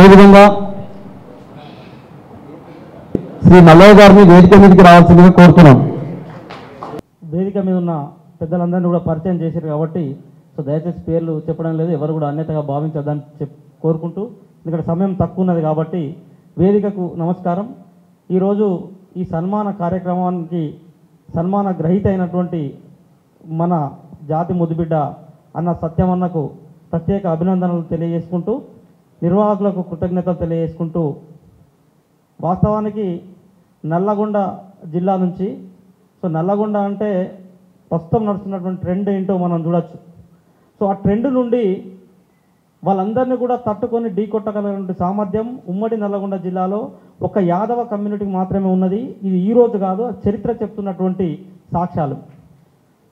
అదేవిధంగా శ్రీ మల్లయ్య గారిని వేదిక మీదకి రావాల్సిందిగా కోరుతున్నాం. వేదిక మీద ఉన్న పెద్దలందరినీ కూడా పరిచయం చేశారు కాబట్టి సో దయచేసి పేర్లు చెప్పడం లేదు, ఎవరు కూడా అన్యతగా భావించదని కోరుకుంటూ, ఎందుకంటే సమయం తక్కువ ఉన్నది కాబట్టి వేదికకు నమస్కారం. ఈరోజు ఈ సన్మాన కార్యక్రమానికి సన్మాన గ్రహీత అయినటువంటి మన జాతి ముద్దుబిడ్డ అన్న సత్యమన్నకు ప్రత్యేక అభినందనలు తెలియజేసుకుంటూ, నిర్వాహకులకు కృతజ్ఞతలు తెలియజేసుకుంటూ, వాస్తవానికి నల్లగొండ జిల్లా నుంచి సో నల్లగొండ అంటే ప్రస్తుతం నడుస్తున్నటువంటి ట్రెండ్ ఏంటో మనం చూడొచ్చు. సో ఆ ట్రెండ్ నుండి వాళ్ళందరినీ కూడా తట్టుకొని ఢీకొట్టగలిగినటువంటి సామర్థ్యం ఉమ్మడి నల్లగొండ జిల్లాలో ఒక యాదవ కమ్యూనిటీకి మాత్రమే ఉన్నది. ఇది ఈరోజు కాదు, చరిత్ర చెప్తున్నటువంటి సాక్ష్యాలు.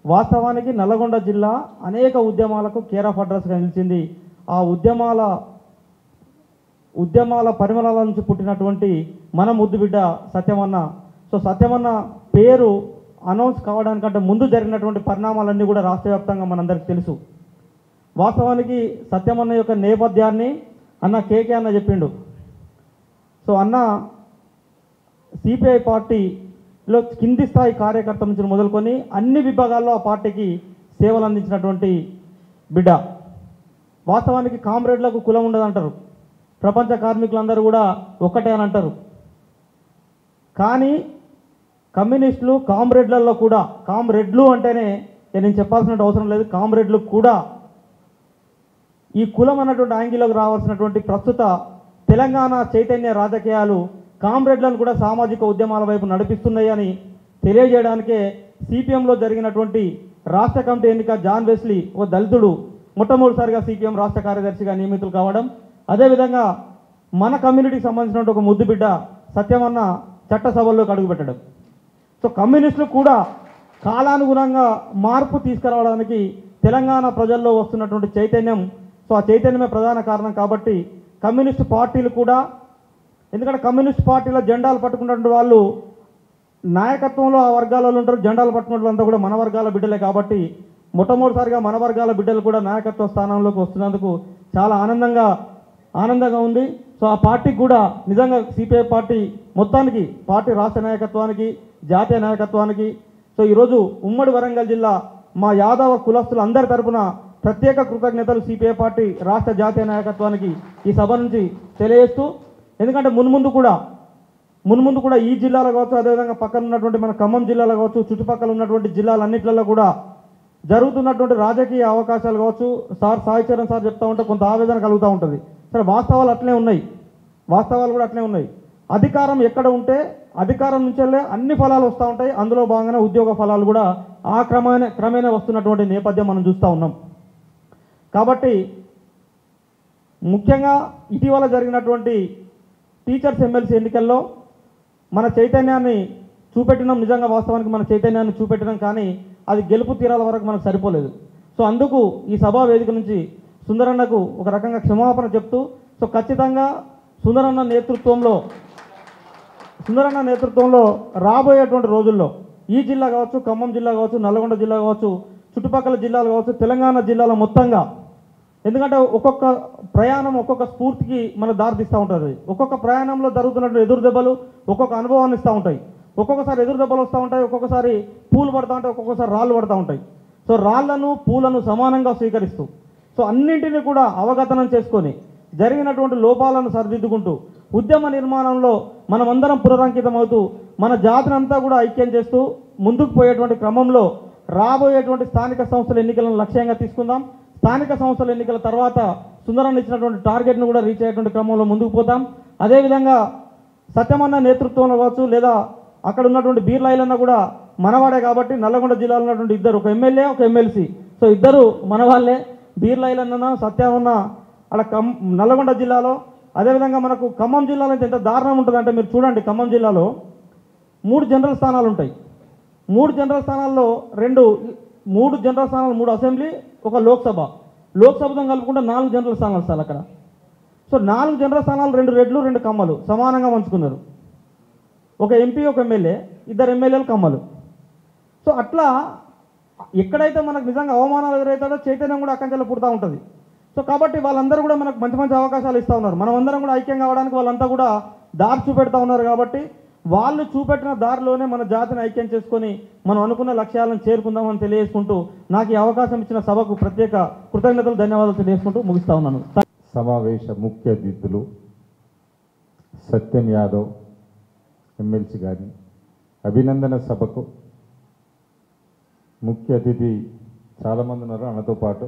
వాస్తవానికి నల్లగొండ జిల్లా అనేక ఉద్యమాలకు కేర్ ఆఫ్ అడ్రస్గా నిలిచింది. ఆ ఉద్యమాల పరిమళాల నుంచి పుట్టినటువంటి మన ముద్దుబిడ్డ సత్యమన్న. సో సత్యమన్న పేరు అనౌన్స్ కావడానికంటే ముందు జరిగినటువంటి పరిణామాలన్నీ కూడా రాష్ట్ర వ్యాప్తంగా మనందరికీ తెలుసు. వాస్తవానికి సత్యమన్న యొక్క నేపథ్యాన్ని అన్న కేకే అన్న చెప్పిండు. సో అన్న సిపిఐ పార్టీలో కింది స్థాయి కార్యకర్త నుంచి మొదలుకొని అన్ని విభాగాల్లో ఆ పార్టీకి సేవలు అందించినటువంటి బిడ్డ. వాస్తవానికి కామ్రేడ్లకు కులం ఉండదంటారు, ప్రపంచ కార్మికులందరూ కూడా ఒక్కటే అని అంటారు. కానీ కమ్యూనిస్టులు కామ్రేడ్లలో కూడా, కామ్రేడ్లు అంటేనే నేను చెప్పాల్సిన అవసరం లేదు, కామ్రేడ్లు కూడా ఈ కులం అన్నటువంటి యాంగిల్లోకి రావాల్సినటువంటి ప్రస్తుత తెలంగాణ చైతన్య రాజకీయాలు కామ్రేడ్లను కూడా సామాజిక ఉద్యమాల వైపు నడిపిస్తున్నాయి అని తెలియజేయడానికే సిపిఎంలో జరిగినటువంటి రాష్ట్ర కమిటీ ఎన్నిక జాన్ వెస్లీ ఒక దళితుడు మొట్టమొదటిసారిగా సిపిఎం రాష్ట్ర కార్యదర్శిగా నియమితులు కావడం, అదేవిధంగా మన కమ్యూనిటీకి సంబంధించినటువంటి ఒక ముద్దుబిడ్డ సత్యమన్న చట్టసభల్లోకి అడుగుపెట్టడం. సో కమ్యూనిస్టులు కూడా కాలానుగుణంగా మార్పు తీసుకురావడానికి తెలంగాణ ప్రజల్లో వస్తున్నటువంటి చైతన్యం, సో ఆ చైతన్యమే ప్రధాన కారణం. కాబట్టి కమ్యూనిస్టు పార్టీలు కూడా, ఎందుకంటే కమ్యూనిస్ట్ పార్టీల జెండాలు పట్టుకున్నటువంటి వాళ్ళు నాయకత్వంలో ఆ వర్గాలలో ఉంటారు, జెండాలు పట్టుకున్న వాళ్ళంతా కూడా మన వర్గాల బిడ్డలే. కాబట్టి మొట్టమొదటిసారిగా మన వర్గాల బిడ్డలు కూడా నాయకత్వ స్థానంలోకి వస్తున్నందుకు చాలా ఆనందంగా ఉంది. సో ఆ పార్టీకి కూడా నిజంగా సిపిఐ పార్టీ మొత్తానికి, పార్టీ రాష్ట్ర నాయకత్వానికి, జాతీయ నాయకత్వానికి, సో ఈరోజు ఉమ్మడి వరంగల్ జిల్లా మా యాదవ కులస్తులు అందరి తరపున ప్రత్యేక కృతజ్ఞతలు సిపిఐ పార్టీ రాష్ట్ర జాతీయ నాయకత్వానికి ఈ సభ నుంచి తెలియజేస్తూ, ఎందుకంటే మున్ముందు కూడా ఈ జిల్లాలో కావచ్చు, అదేవిధంగా పక్కన ఉన్నటువంటి మన ఖమ్మం జిల్లాలో కావచ్చు, చుట్టుపక్కల ఉన్నటువంటి జిల్లాలన్నింటిలో కూడా జరుగుతున్నటువంటి రాజకీయ అవకాశాలు కావచ్చు, సాయి చరణ్ సార్ చెప్తా ఉంటే కొంత ఆవేదన కలుగుతూ ఉంటుంది. సరే, వాస్తవాలు కూడా అట్లే ఉన్నాయి. అధికారం ఎక్కడ ఉంటే అధికారం నుంచెల్లే అన్ని ఫలాలు వస్తూ ఉంటాయి. అందులో భాగంగానే ఉద్యోగ ఫలాలు కూడా ఆ క్రమేణా వస్తున్నటువంటి నేపథ్యం మనం చూస్తూ ఉన్నాం. కాబట్టి ముఖ్యంగా ఇటీవల జరిగినటువంటి టీచర్స్ ఎమ్మెల్సీ ఎన్నికల్లో మన చైతన్యాన్ని చూపెట్టినాం. నిజంగా వాస్తవానికి మన చైతన్యాన్ని చూపెట్టినాం, కానీ అది గెలుపు తీరాల వరకు మనకు సరిపోలేదు. సో అందుకు ఈ సభా వేదిక నుంచి సుందరన్నకు ఒక రకంగా క్షమాపణ చెప్తూ, సో ఖచ్చితంగా సుందరన్న నేతృత్వంలో రాబోయేటువంటి రోజుల్లో ఈ జిల్లా కావచ్చు, ఖమ్మం జిల్లా కావచ్చు, నల్లగొండ జిల్లా కావచ్చు, చుట్టుపక్కల జిల్లాలు కావచ్చు, తెలంగాణ జిల్లాలో మొత్తంగా, ఎందుకంటే ఒక్కొక్క ప్రయాణం ఒక్కొక్క స్ఫూర్తికి మన దారితీస్తూ ఉంటుంది. ఒక్కొక్క ప్రయాణంలో జరుగుతున్నటువంటి ఎదురు దెబ్బలు ఒక్కొక్క అనుభవాన్ని ఇస్తూ ఉంటాయి. ఒక్కొక్కసారి ఎదురు దెబ్బలు వస్తూ ఉంటాయి, ఒక్కొక్కసారి పూలు పడుతూ ఉంటాయి, ఒక్కొక్కసారి రాళ్ళు పడుతూ ఉంటాయి. సో రాళ్లను పూలను సమానంగా స్వీకరిస్తూ, సో అన్నింటినీ కూడా అవగతనం చేసుకొని జరిగినటువంటి లోపాలను సరిదిద్దుకుంటూ ఉద్యమ నిర్మాణంలో మనమందరం పునరంకితమవుతూ మన జాతిని అంతా కూడా ఐక్యం చేస్తూ ముందుకు పోయేటువంటి క్రమంలో రాబోయేటువంటి స్థానిక సంస్థల ఎన్నికలను లక్ష్యంగా తీసుకుందాం. స్థానిక సంస్థల ఎన్నికల తర్వాత సుందరన్న ఇచ్చినటువంటి టార్గెట్ను కూడా రీచ్ అయ్యేటువంటి క్రమంలో ముందుకు పోతాం. అదేవిధంగా సత్యమన్న నేతృత్వంలో కావచ్చు, లేదా అక్కడ ఉన్నటువంటి బీర్లాయిలన్న కూడా మనవాడే. కాబట్టి నల్లగొండ జిల్లాలో ఉన్నటువంటి ఇద్దరు, ఒక ఎమ్మెల్యే ఒక ఎమ్మెల్సీ, సో ఇద్దరు మన వాళ్ళే. బీర్లాయిలన్న సత్యమన్న అక్కడ నల్లగొండ జిల్లాలో, అదేవిధంగా మనకు ఖమ్మం జిల్లాలో ఎంత దారుణం ఉంటుందంటే మీరు చూడండి, ఖమ్మం జిల్లాలో 3 జనరల్ స్థానాలు ఉంటాయి. 3 జనరల్ స్థానాల్లో 3 జనరల్ స్థానాలు, 3 అసెంబ్లీ, ఒక లోక్సభతో కలుపుకుంటే 4 జనరల్ స్థానాలు సార్ అక్కడ. సో 4 జనరల్ స్థానాలు 2 రెడ్లు 2 కమ్మలు సమానంగా పంచుకున్నారు. ఒక ఎంపీ ఒక ఎమ్మెల్యే, 2 ఎమ్మెల్యేలు కమ్మలు. సో అట్లా ఎక్కడైతే మనకు నిజంగా అవమానాలు ఎదురవుతాడో చైతన్యం కూడా అక్కడి పుడతా ఉంటుంది. సో కాబట్టి వాళ్ళందరూ కూడా మనకు మంచి మంచి అవకాశాలు ఇస్తూ ఉన్నారు. మనం అందరం కూడా ఐక్యం కావడానికి వాళ్ళంతా కూడా దారి చూపెడతా ఉన్నారు. కాబట్టి వాళ్ళు చూపెట్టిన దారిలోనే మన జాతిని ఐక్యం చేసుకొని మనం అనుకున్న లక్ష్యాలను చేరుకుందామని తెలియజేసుకుంటూ నాకు ఈ అవకాశం ఇచ్చిన సభకు ప్రత్యేక కృతజ్ఞతలు, ధన్యవాదాలు తెలియజేసుకుంటూ ముగిస్తా ఉన్నాను. సమావేశ ముఖ్య అతిథులు సత్యం యాదవ్ ఎమ్మెల్సీ గారిని, అభినందన సభకు ముఖ్య అతిథి చాలామంది ఉన్నారు, అన్నతో పాటు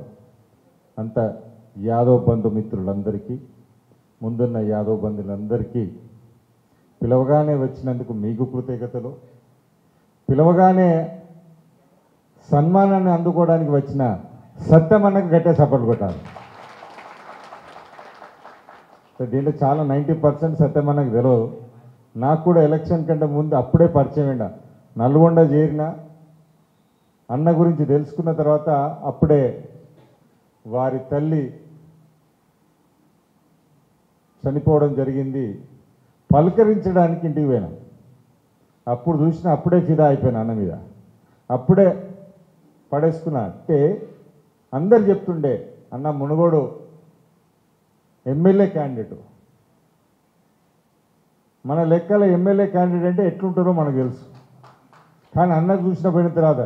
అంత యాదవ్ బంధుమిత్రులందరికీ, ముందున్న యాదవ్ బంధువులందరికీ పిలవగానే వచ్చినందుకు మీకు కృతజ్ఞతలు. పిలవగానే సన్మానాన్ని అందుకోవడానికి వచ్చిన సత్యమన్నకు గట్టే సపోర్ట్ కొట్టాలి. దీంట్లో చాలా 90% సత్యమన్నకు తెలియదు. నాకు కూడా ఎలక్షన్ కంటే ముందు అప్పుడే పరిచయం ఉండ, నల్గొండ చేరిన అన్న గురించి తెలుసుకున్న తర్వాత అప్పుడే వారి తల్లి చనిపోవడం జరిగింది. పలకరించడానికి ఇంటికి పోయినా, అప్పుడు చూసిన అప్పుడే ఫిదా అయిపోయినా అన్న మీద, అప్పుడే పడేసుకున్నా. అంటే అందరు చెప్తుండే అన్న మునుగోడు ఎమ్మెల్యే క్యాండిడేట్, మన లెక్కల ఎమ్మెల్యే క్యాండిడేట్ అంటే ఎట్లుంటారో మనకు తెలుసు. కానీ అన్నకు చూసిన పోయిన తర్వాత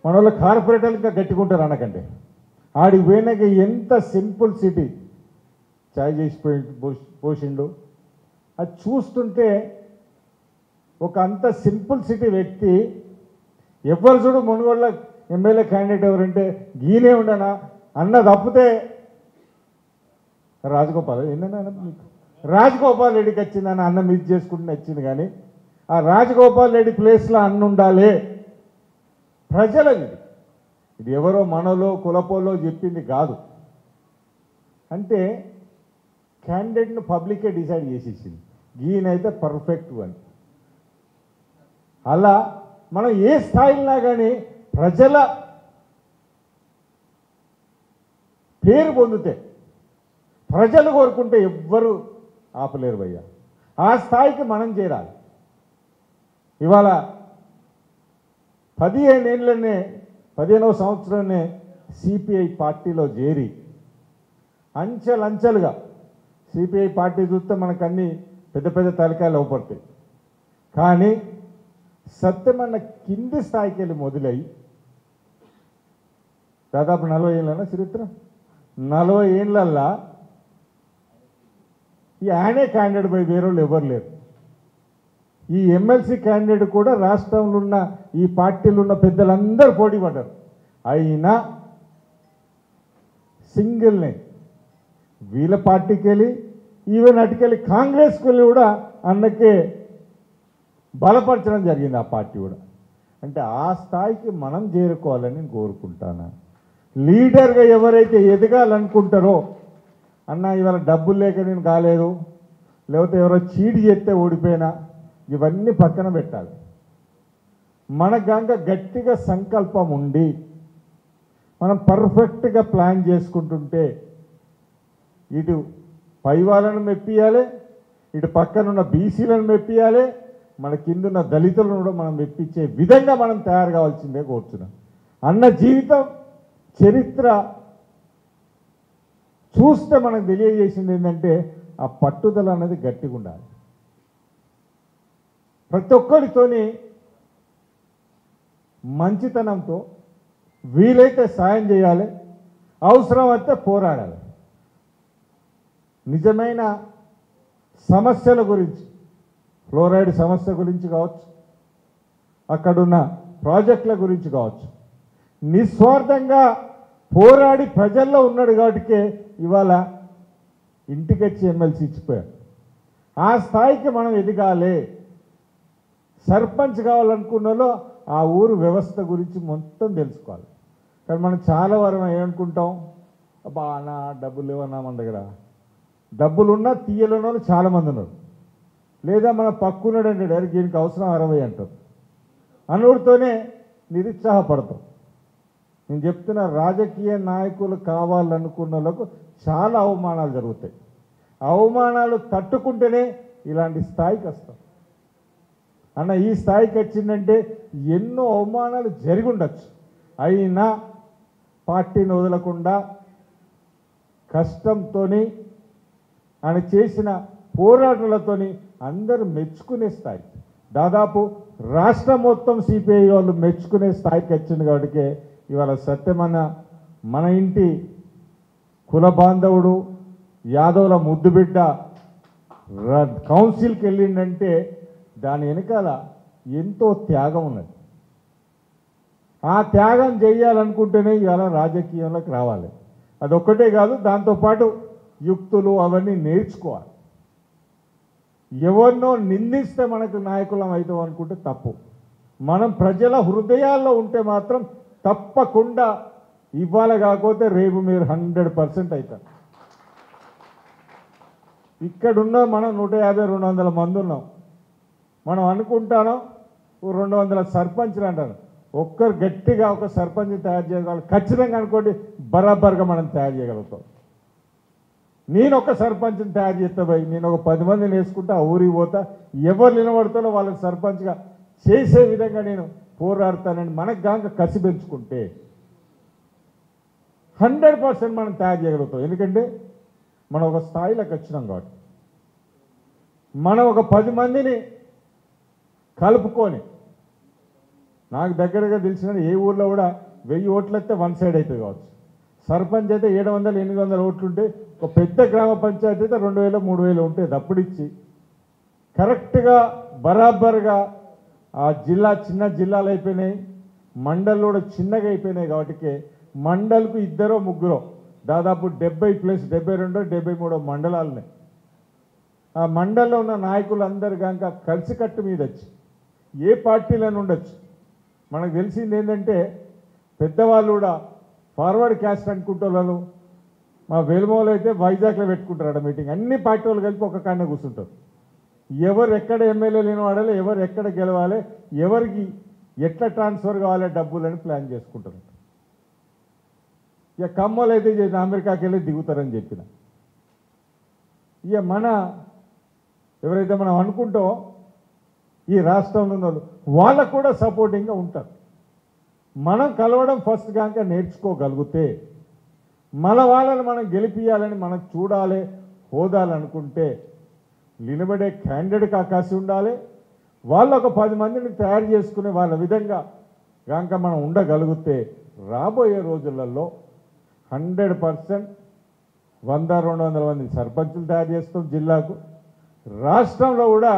మన వాళ్ళు కార్పొరేటర్లు ఇంకా గట్టికుంటారు అన్నకంటే. ఆడికి పోయినాక ఎంత సింపుల్ సిటీ చాయ్ చేసి పోసిండు. అది చూస్తుంటే ఒక అంత సింపుల్ సిటీ వ్యక్తి ఎవరు చూడు మునుగోళ్ళ ఎమ్మెల్యే క్యాండిడేట్ ఎవరంటే గీనే ఉండనా అన్న తప్పితే రాజగోపాల్ ఏంటన్నా మీకు రాజగోపాల్ రెడ్డికి వచ్చిందని అన్న మిస్ చేసుకుంటూ వచ్చింది. కానీ ఆ రాజగోపాల్ రెడ్డి ప్లేస్లో అన్న ఉండాలి. ప్రజలది ఇది ఎవరో మనలో కులపోలో చెప్పింది కాదు. అంటే క్యాండిడేట్ను పబ్లికే డిసైడ్ చేసేసింది, ఈయనైతే పర్ఫెక్ట్ అని. అలా మనం ఏ స్థాయిలో కానీ ప్రజల పేరు పొందితే, ప్రజలు కోరుకుంటే ఎవ్వరూ ఆపలేరు భయ్యా. ఆ స్థాయికి మనం చేరాలి. ఇవాళ 15వ సంవత్సరంలోనే సిపిఐ పార్టీలో చేరి అంచెలంచెలుగా, సిపిఐ పార్టీ చూస్తే మనకు అన్ని పెద్ద పెద్ద తలకాయలు అవపడతాయి. కానీ సత్యమన్న కింది స్థాయికి వెళ్ళి మొదలయ్యి దాదాపు 40 ఏళ్ళనా చరిత్ర, 40 ఏళ్ళల్లా ఈ ఆయనే క్యాండిడేట్ పోయి వేరే వాళ్ళు ఎవరు లేరు. ఈ ఎమ్మెల్సీ క్యాండిడేట్ కూడా రాష్ట్రంలో ఉన్న ఈ పార్టీలు ఉన్న పెద్దలందరూ పోటీ పడ్డారు. అయినా సింగిల్నే వీళ్ళ పార్టీకి వెళ్ళి ఈవెన్ అటుకెళ్ళి కాంగ్రెస్కి వెళ్ళి కూడా అన్నకే బలపరచడం జరిగింది ఆ పార్టీ కూడా. అంటే ఆ స్థాయికి మనం చేరుకోవాలని నేను కోరుకుంటాను. లీడర్గా ఎవరైతే ఎదగాలనుకుంటారో, అన్న ఇవాళ డబ్బులు లేక నేను కాలేదు, లేకపోతే ఎవరో చీటి చేస్తే ఓడిపోయినా, ఇవన్నీ పక్కన పెట్టాలి. మనకు కనుక గట్టిగా సంకల్పం ఉండి మనం పర్ఫెక్ట్గా ప్లాన్ చేసుకుంటుంటే ఇటు పై వాళ్ళను మెప్పియాలి, ఇటు పక్కనున్న బీసీలను మెప్పియాలి, మన కిందున్న దళితులను కూడా మనం మెప్పించే విధంగా మనం తయారు కావాల్సిందే కోరుతున్నాం. అన్న జీవితం చరిత్ర చూస్తే మనకు తెలియజేసింది ఏంటంటే ఆ పట్టుదల అనేది గట్టిగా ఉండాలి. ప్రతి ఒక్కరితోని మంచితనంతో వీలైతే సాయం చేయాలి, అవసరం అయితే పోరాడాలి. నిజమైన సమస్యల గురించి, ఫ్లోరైడ్ సమస్య గురించి కావచ్చు, అక్కడున్న ప్రాజెక్టుల గురించి కావచ్చు, నిస్వార్థంగా పోరాడి ప్రజల్లో ఉన్నాడు కాబట్టికే ఇవాళ ఇంటికి వచ్చి ఎమ్మెల్సీ ఇచ్చిపోయారు. ఆ స్థాయికి మనం ఎదగాలి. సర్పంచ్ కావాలనుకున్నలో ఆ ఊరు వ్యవస్థ గురించి మొత్తం తెలుసుకోవాలి. కానీ మనం చాలా వరకు ఏమనుకుంటాం, అబ్బా నా డబ్బులు లేవన్నా మన దగ్గర, డబ్బులున్నా తీయలేని వాళ్ళు చాలామంది ఉన్నారు. లేదా మన పక్కున్నాడు అంటే డైరెక్ట్ దీనికి అవసరం 60 అంటారు. అనుడితోనే నిరుత్సాహపడతాం. నేను చెప్తున్న రాజకీయ నాయకులు కావాలనుకున్న వాళ్ళకు చాలా అవమానాలు జరుగుతాయి. అవమానాలు తట్టుకుంటేనే ఇలాంటి స్థాయికి వస్తాం. అన్న ఈ స్థాయికి వచ్చిందంటే ఎన్నో అవమానాలు జరిగి ఉండొచ్చు, అయినా పార్టీని వదలకుండా కష్టంతోని ఆయన చేసిన పోరాటాలతోని అందరూ మెచ్చుకునే స్థాయి, దాదాపు రాష్ట్రం మొత్తం సిపిఐ వాళ్ళు మెచ్చుకునే స్థాయికి వచ్చింది. కాబట్టి ఇవాళ సత్యమన్న మన ఇంటి కుల బాంధవుడు, యాదవుల ముద్దుబిడ్డ కౌన్సిల్కి వెళ్ళిండంటే దాని వెనకాల ఎంతో త్యాగం ఉన్నది. ఆ త్యాగం చేయాలనుకుంటేనే ఇవాళ రాజకీయంలోకి రావాలి. అదొక్కటే కాదు, దాంతోపాటు యుక్తులు అవన్నీ నేర్చుకోవాలి. ఎవరినో నిందిస్తే మనకు నాయకులం అవుతాం అనుకుంటే తప్పు. మనం ప్రజల హృదయాల్లో ఉంటే మాత్రం తప్పకుండా ఇవాళ కాకపోతే రేపు మీరు 100% అవుతారు. ఇక్కడున్న మనం 150-200 మంది ఉన్నాం. మనం అనుకుంటాను 200 సర్పంచ్లు అంటారు. ఒక్కరు గట్టిగా ఒక సర్పంచ్ తయారు చేయగలం, ఖచ్చితంగా అనుకోండి బరాబర్గా మనం తయారు చేయగలుగుతాం. నేను ఒక సర్పంచ్ని తయారు చేస్తా పోయి, నేను ఒక 10 మందిని వేసుకుంటా, ఊరికి పోతా, ఎవరు నిలబడతారో వాళ్ళకి సర్పంచ్గా చేసే విధంగా నేను పోరాడతానని మనకు గాంక కసి పెంచుకుంటే 100% మనం తయారు చేయగలుగుతాం. ఎందుకంటే మనం ఒక స్థాయిలోకి వచ్చినాం కాబట్టి. మనం ఒక 10 మందిని కలుపుకొని, నాకు దగ్గరగా తెలిసిన ఏ ఊర్లో కూడా 1000 ఓట్లు అయితే వన్ సైడ్ అవుతుంది కావచ్చు. సర్పంచ్ అయితే 700-800 ఓట్లు ఉంటే, ఒక పెద్ద గ్రామ పంచాయతీ అయితే 2000-3000 ఉంటుంది. అప్పుడు ఇచ్చి కరెక్ట్గా బరాబర్గా ఆ జిల్లా చిన్న జిల్లాలు అయిపోయినాయి, మండళ్ళు కూడా చిన్నగా అయిపోయినాయి. కాబట్టి మండల్కు 2-3 దాదాపు 70+72-73 మండలాలున్నాయి. ఆ మండలంలో ఉన్న నాయకులందరూ కనుక కలిసికట్టు మీద వచ్చి ఏ పార్టీలను ఉండొచ్చు. మనకు తెలిసింది ఏంటంటే పెద్దవాళ్ళు కూడా ఫార్వర్డ్ క్యాస్ట్ అనుకుంటున్నారు. మా వెలుమోలు అయితే వైజాగ్లో పెట్టుకుంటారు మీటింగ్. అన్ని పార్టీ వాళ్ళు కలిపి ఒక కాడనే కూర్చుంటారు. ఎవరు ఎక్కడ ఎమ్మెల్యే లేని వాడాలి, ఎవరు ఎక్కడ గెలవాలి, ఎవరికి ఎట్లా ట్రాన్స్ఫర్ కావాలి డబ్బులని ప్లాన్ చేసుకుంటారు. ఇక కమ్మలు అయితే అమెరికాకి వెళ్ళి దిగుతారని చెప్పిన. ఇక మన ఎవరైతే మనం అనుకుంటామో ఈ రాష్ట్రంలో ఉన్న వాళ్ళకు కూడా సపోర్టింగ్గా ఉంటారు. మనం కలవడం ఫస్ట్ కనుక నేర్చుకోగలిగితే, మన వాళ్ళని మనం గెలిపియాలని మనం చూడాలి, హోదాలనుకుంటే నిలబడే క్యాండిడేట్కి అవకాశం ఉండాలి. వాళ్ళు ఒక 10 మందిని తయారు చేసుకునే వాళ్ళ విధంగా కనుక మనం ఉండగలిగితే రాబోయే రోజులలో 100% 100-200 మంది సర్పంచులు తయారు చేస్తాం జిల్లాకు. రాష్ట్రంలో కూడా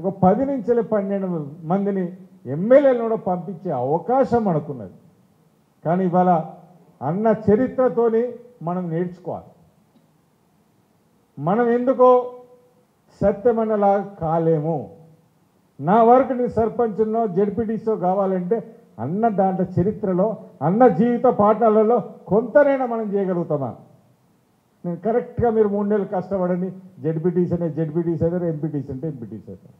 ఒక 10-12 మందిని ఎమ్మెల్యేలను కూడా పంపించే అవకాశం మనకున్నది. కానీ ఇవాళ అన్న చరిత్రతోని మనం నేర్చుకోవాలి. మనం ఎందుకో సత్యమన్నలా కాలేము. నా వరకు నీ సర్పంచున్నో జడ్పీటీసో కావాలంటే అన్న దాంట్లో చరిత్రలో, అన్న జీవిత పాఠాలలో కొంతనైనా మనం చేయగలుగుతామా? నేను కరెక్ట్గా మీరు 3 నెలలు కష్టపడండి, జడ్పీటీసీ అవుతారు, ఎంపీటీసీ అంటే ఎంపీటీసీ అవుతారు.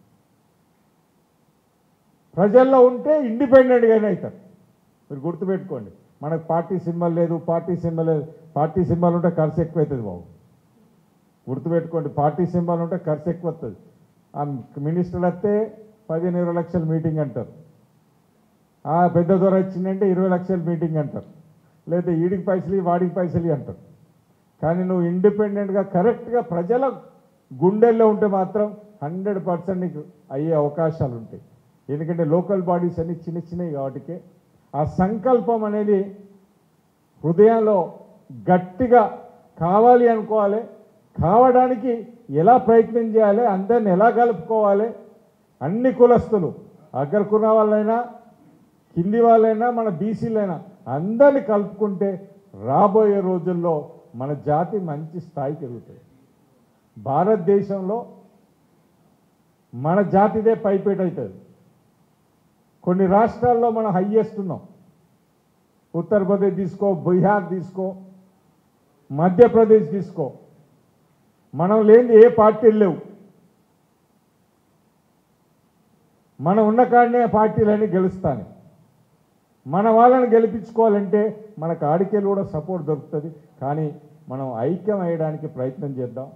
ప్రజల్లో ఉంటే ఇండిపెండెంట్గానే అవుతారు. మీరు గుర్తుపెట్టుకోండి, మనకు పార్టీ సింబల్ లేదు, పార్టీ సింబల్ ఉంటే ఖర్చు ఎక్కువ అవుతుంది బాబు. గుర్తుపెట్టుకోండి, పార్టీ సింబల్ ఉంటే ఖర్చు ఎక్కువ వస్తుంది. ఆ మినిస్టర్లు వస్తే 15-20 లక్షల మీటింగ్ అంటారు. ఆ పెద్ద దొర వచ్చిందంటే 20 లక్షల మీటింగ్ అంటారు. లేదా ఈడికి పైసలు వాడికి పైసలు అంటారు. కానీ నువ్వు ఇండిపెండెంట్గా కరెక్ట్గా ప్రజల గుండెల్లో ఉంటే మాత్రం 100% నీకు అయ్యే అవకాశాలు ఉంటాయి. ఎందుకంటే లోకల్ బాడీస్ అన్ని చిన్న చిన్నవి కాబట్టి ఆ సంకల్పం అనేది హృదయంలో గట్టిగా కావాలి అనుకోవాలి. కావడానికి ఎలా ప్రయత్నం చేయాలి, అందరిని ఎలా కలుపుకోవాలి, అన్ని కులస్తులు, అగ్రకున్న వాళ్ళైనా కింది వాళ్ళైనా మన బీసీలైనా అందరినీ కలుపుకుంటే రాబోయే రోజుల్లో మన జాతి మంచి స్థాయికి ఎదుగుతుంది. భారతదేశంలో మన జాతిదే పైపేట అవుతుంది. కొన్ని రాష్ట్రాల్లో మనం హైయెస్ట్ ఉన్నాం. ఉత్తరప్రదేశ్ తీసుకో, బీహార్ తీసుకో, మధ్యప్రదేశ్ తీసుకో, మనం లేని ఏ పార్టీలు లేవు. మనం ఉన్న కాడనే పార్టీలన్నీ గెలుస్తాను. మన వాళ్ళని గెలిపించుకోవాలంటే మనకు ఆడికేలు కూడా సపోర్ట్ దొరుకుతుంది. కానీ మనం ఐక్యం అయ్యడానికి ప్రయత్నం చేద్దాం.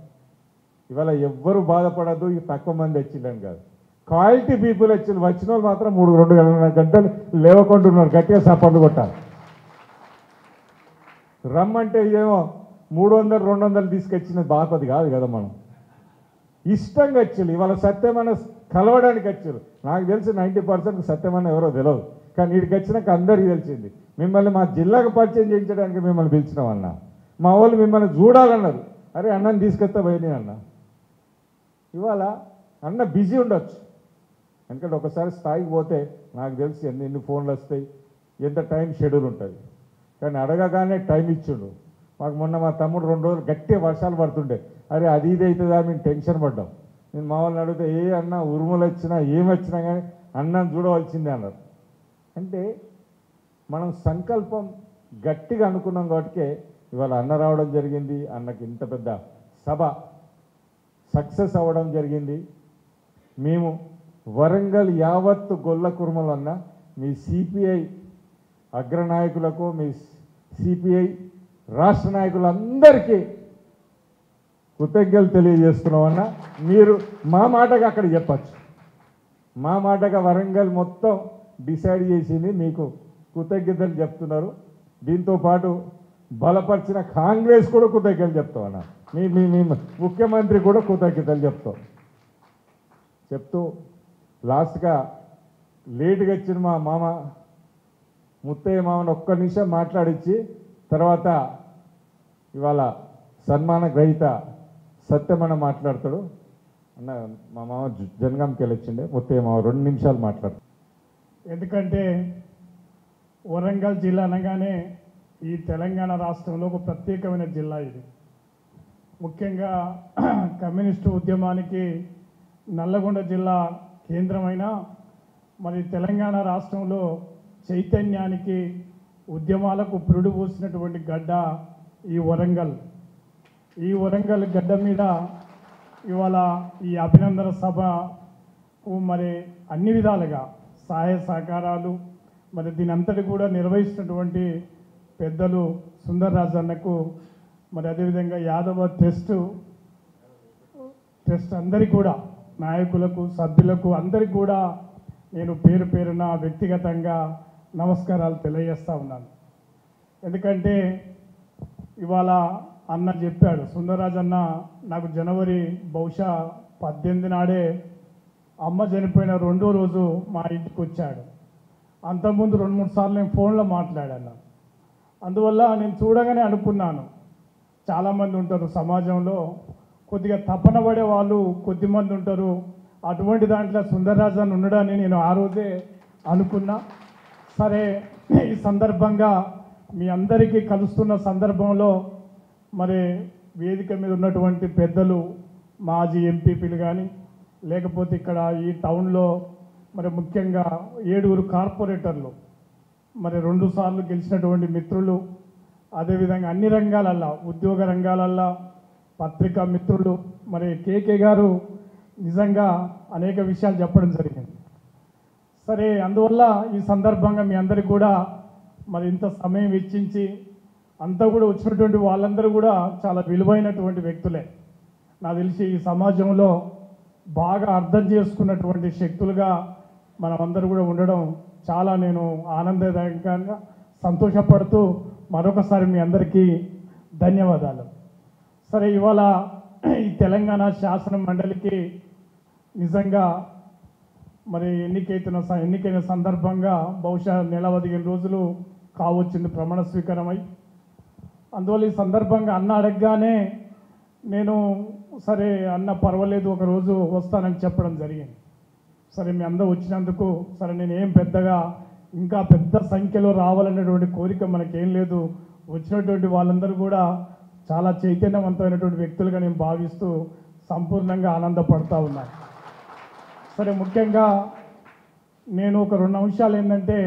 ఇవాళ ఎవ్వరు బాధపడద్దు, ఈ తక్కువ మంది వచ్చిందని కాదు, క్వాలిటీ పీపుల్ వచ్చిన వాళ్ళు మాత్రం 2 గంటలు లేవకుండా ఉన్నారు. గట్టిగా సపోర్ట్ కొట్టాలి. రమ్మంటే ఏమో 300 200 తీసుకొచ్చిన బాపది కాదు కదా. మనం ఇష్టంగా వచ్చారు. ఇవాళ సత్యమన్న కలవడానికి వచ్చారు. నాకు తెలిసి 90% సత్యమన్న ఎవరో తెలియదు, కానీ వీడికి వచ్చినాక అందరికీ తెలిసింది. మిమ్మల్ని మా జిల్లాకు పరిచయం చేయించడానికి మిమ్మల్ని పిలిచినాం అన్న. మా వాళ్ళు మిమ్మల్ని చూడాలన్నారు. అరే అన్నని తీసుకొస్తా పోయినాయి అన్న. ఇవాళ అన్న బిజీ ఉండొచ్చు, ఎందుకంటే ఒకసారి స్థాయికి పోతే నాకు తెలిసి ఎన్ని ఫోన్లు వస్తాయి, ఎంత టైం షెడ్యూల్ ఉంటుంది. కానీ అడగగానే టైం ఇచ్చిండు మాకు. మొన్న మా తమ్ముడు 2 రోజులు గట్టిగా వర్షాలు పడుతుండే. అరే అది ఇది అవుతుందా మేము టెన్షన్ పడ్డాం. నేను మా వాళ్ళని అడిగితే ఏ అన్న ఉరుములు వచ్చినా ఏమొచ్చినా కానీ అన్నని చూడవలసిందే అన్నారు. అంటే మనం సంకల్పం గట్టిగా అనుకున్నాం కాబట్టి ఇవాళ అన్న రావడం జరిగింది. అన్నకి ఇంత పెద్ద సభ సక్సెస్ అవ్వడం జరిగింది. మేము వరంగల్ యావత్తు గొల్ల కుర్మలు అన్న మీ సిపిఐ అగ్రనాయకులకు, మీ సిపిఐ రాష్ట్ర నాయకులందరికీ కృతజ్ఞతలు తెలియజేస్తున్నామన్నా. మీరు మా మాటగా అక్కడ చెప్పచ్చు. మా మాటగా వరంగల్ మొత్తం డిసైడ్ చేసింది, మీకు కృతజ్ఞతలు చెప్తున్నారు. దీంతోపాటు బలపరిచిన కాంగ్రెస్ కూడా కృతజ్ఞతలు చెప్తామన్నా. మీ ముఖ్యమంత్రి కూడా కృతజ్ఞతలు చెప్తూ లాస్ట్గా లేటుగా వచ్చిన మా మామ ముత్తయ్య మామను ఒక్క నిమిషం మాట్లాడించి తర్వాత ఇవాళ సన్మాన గ్రహీత సత్యమన్న మాట్లాడతాడు. అన్న మా మామ జనగాంకి వెళ్ళొచ్చిండే, ముత్తయ్య మామ 2 నిమిషాలు మాట్లాడతాడు. ఎందుకంటే వరంగల్ జిల్లా అనగానే ఈ తెలంగాణ రాష్ట్రంలో ఒక ప్రత్యేకమైన జిల్లా ఇది. ముఖ్యంగా కమ్యూనిస్టు ఉద్యమానికి నల్లగొండ జిల్లా కేంద్రమైన మరి తెలంగాణ రాష్ట్రంలో చైతన్యానికి ఉద్యమాలకు పురుడు పోసినటువంటి గడ్డ ఈ వరంగల్. ఈ వరంగల్ గడ్డ మీద ఇవాళ ఈ అభినందన సభ మరి అన్ని విధాలుగా సహాయ సహకారాలు మరి దీని అంతటి కూడా నిర్వహిస్తున్నటువంటి పెద్దలు సుందర్రాజు అన్నకు, మరి అదేవిధంగా యాదవ ట్రస్ట్ అందరికీ కూడా నాయకులకు, సభ్యులకు అందరికీ కూడా నేను పేరు పేరున వ్యక్తిగతంగా నమస్కారాలు తెలియజేస్తూ ఉన్నాను. ఎందుకంటే ఇవాళ అన్న చెప్పాడు, సుందరరాజు అన్న నాకు జనవరి బహుశా 18 నాడే అమ్మ చనిపోయిన 2వ రోజు మా ఇంటికి వచ్చాడు. అంతకుముందు 2-3 సార్లు నేను ఫోన్లో మాట్లాడాను. అందువల్ల నేను చూడగానే అనుకున్నాను, చాలామంది ఉంటారు సమాజంలో, కొద్దిగా తపన పడే వాళ్ళు కొద్దిమంది ఉంటారు. అటువంటి దాంట్లో సుందరరాజు అని ఉండడాన్ని నేను ఆ రోజే అనుకున్నా. సరే, ఈ సందర్భంగా మీ అందరికీ కలుస్తున్న సందర్భంలో మరి వేదిక మీద ఉన్నటువంటి పెద్దలు, మాజీ ఎంపీపీలు కానీ, లేకపోతే ఇక్కడ ఈ టౌన్లో మరి ముఖ్యంగా 7 కార్పొరేటర్లు, మరి 2 సార్లు గెలిచినటువంటి మిత్రులు, అదేవిధంగా అన్ని రంగాలల్లో, ఉద్యోగ రంగాలల్లో పత్రికా మిత్రులు, మరి కేకే గారు నిజంగా అనేక విషయాలు చెప్పడం జరిగింది. సరే, అందువల్ల ఈ సందర్భంగా మీ అందరికీ కూడా మరి ఇంత సమయం వెచ్చించి అంతా కూడా వచ్చినటువంటి వాళ్ళందరూ కూడా చాలా విలువైనటువంటి వ్యక్తులే. నాకు తెలిసి ఈ సమాజంలో బాగా అర్థం చేసుకున్నటువంటి శక్తులుగా మనమందరూ కూడా ఉండడం చాలా నేను ఆనందదాయకంగా సంతోషపడుతూ మరొకసారి మీ అందరికీ ధన్యవాదాలు. సరే, ఇవాళ ఈ తెలంగాణ శాసన మండలికి నిజంగా మరి ఎన్నికైన సందర్భంగా బహుశా 15 రోజులు కావచ్చింది ప్రమాణ స్వీకారమై. అందువల్ల ఈ సందర్భంగా అన్న అడగగానే నేను సరే అన్న పర్వాలేదు ఒకరోజు వస్తానని చెప్పడం జరిగింది. సరే, మీ అందరూ వచ్చినందుకు సరే, నేను ఏం పెద్దగా ఇంకా పెద్ద సంఖ్యలో రావాలనేటువంటి కోరిక మనకేం లేదు. వచ్చినటువంటి వాళ్ళందరూ కూడా చాలా చైతన్యవంతమైనటువంటి వ్యక్తులుగా నేను భావిస్తూ సంపూర్ణంగా ఆనందపడుతూ ఉన్నాను. సరే, ముఖ్యంగా నేను ఒక 2 అంశాలు ఏంటంటే,